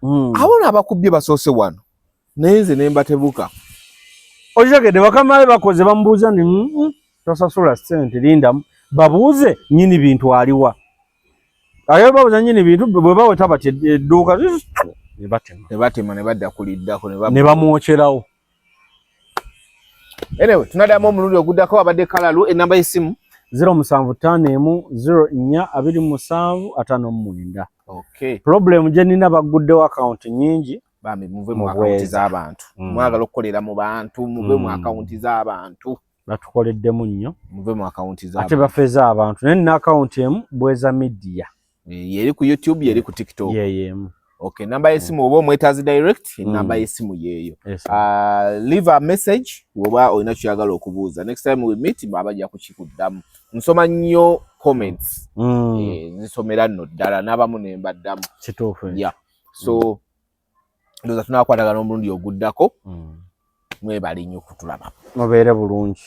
abona abakubbye basoose wano naye nze ne mbatebuka okitegedde bakama be bakoze bamubuuza nti tosasula ssente lindamu babuuze nnyini bintu aliwa ayo babuuza nnyini bintu bwe baweta bati edduuka ne batema ne badda kuliddako ne bamwokyerawo anyway tunaddamu omulundi oguddako abadde kalalu ennamba y'essimu 0755 okay problem je nina baguddewo account nyingi bambi muve mu account z'abantu mwagala okukolera mu bantu muve mu account z'abantu batukoleddemu nnyo muve mu account z'abantu ate bafeza abantu naye nina account emu Bweza Media yeri ku YouTube yeri ku TikTok yeyemu okay namba y'essimu oba omwetaazi direct namba y'essimu yeeyo leave a message oba olina kyagala okubuuza next time we meet babajja kukikuddamu nsoma nnyo comments nzisomera nno ddala n'abamu ne mbaddamu kituufu so ndowooza tunaakwatagana omulundi oguddako mwebali nnyo okutulaba mubeere bulungi.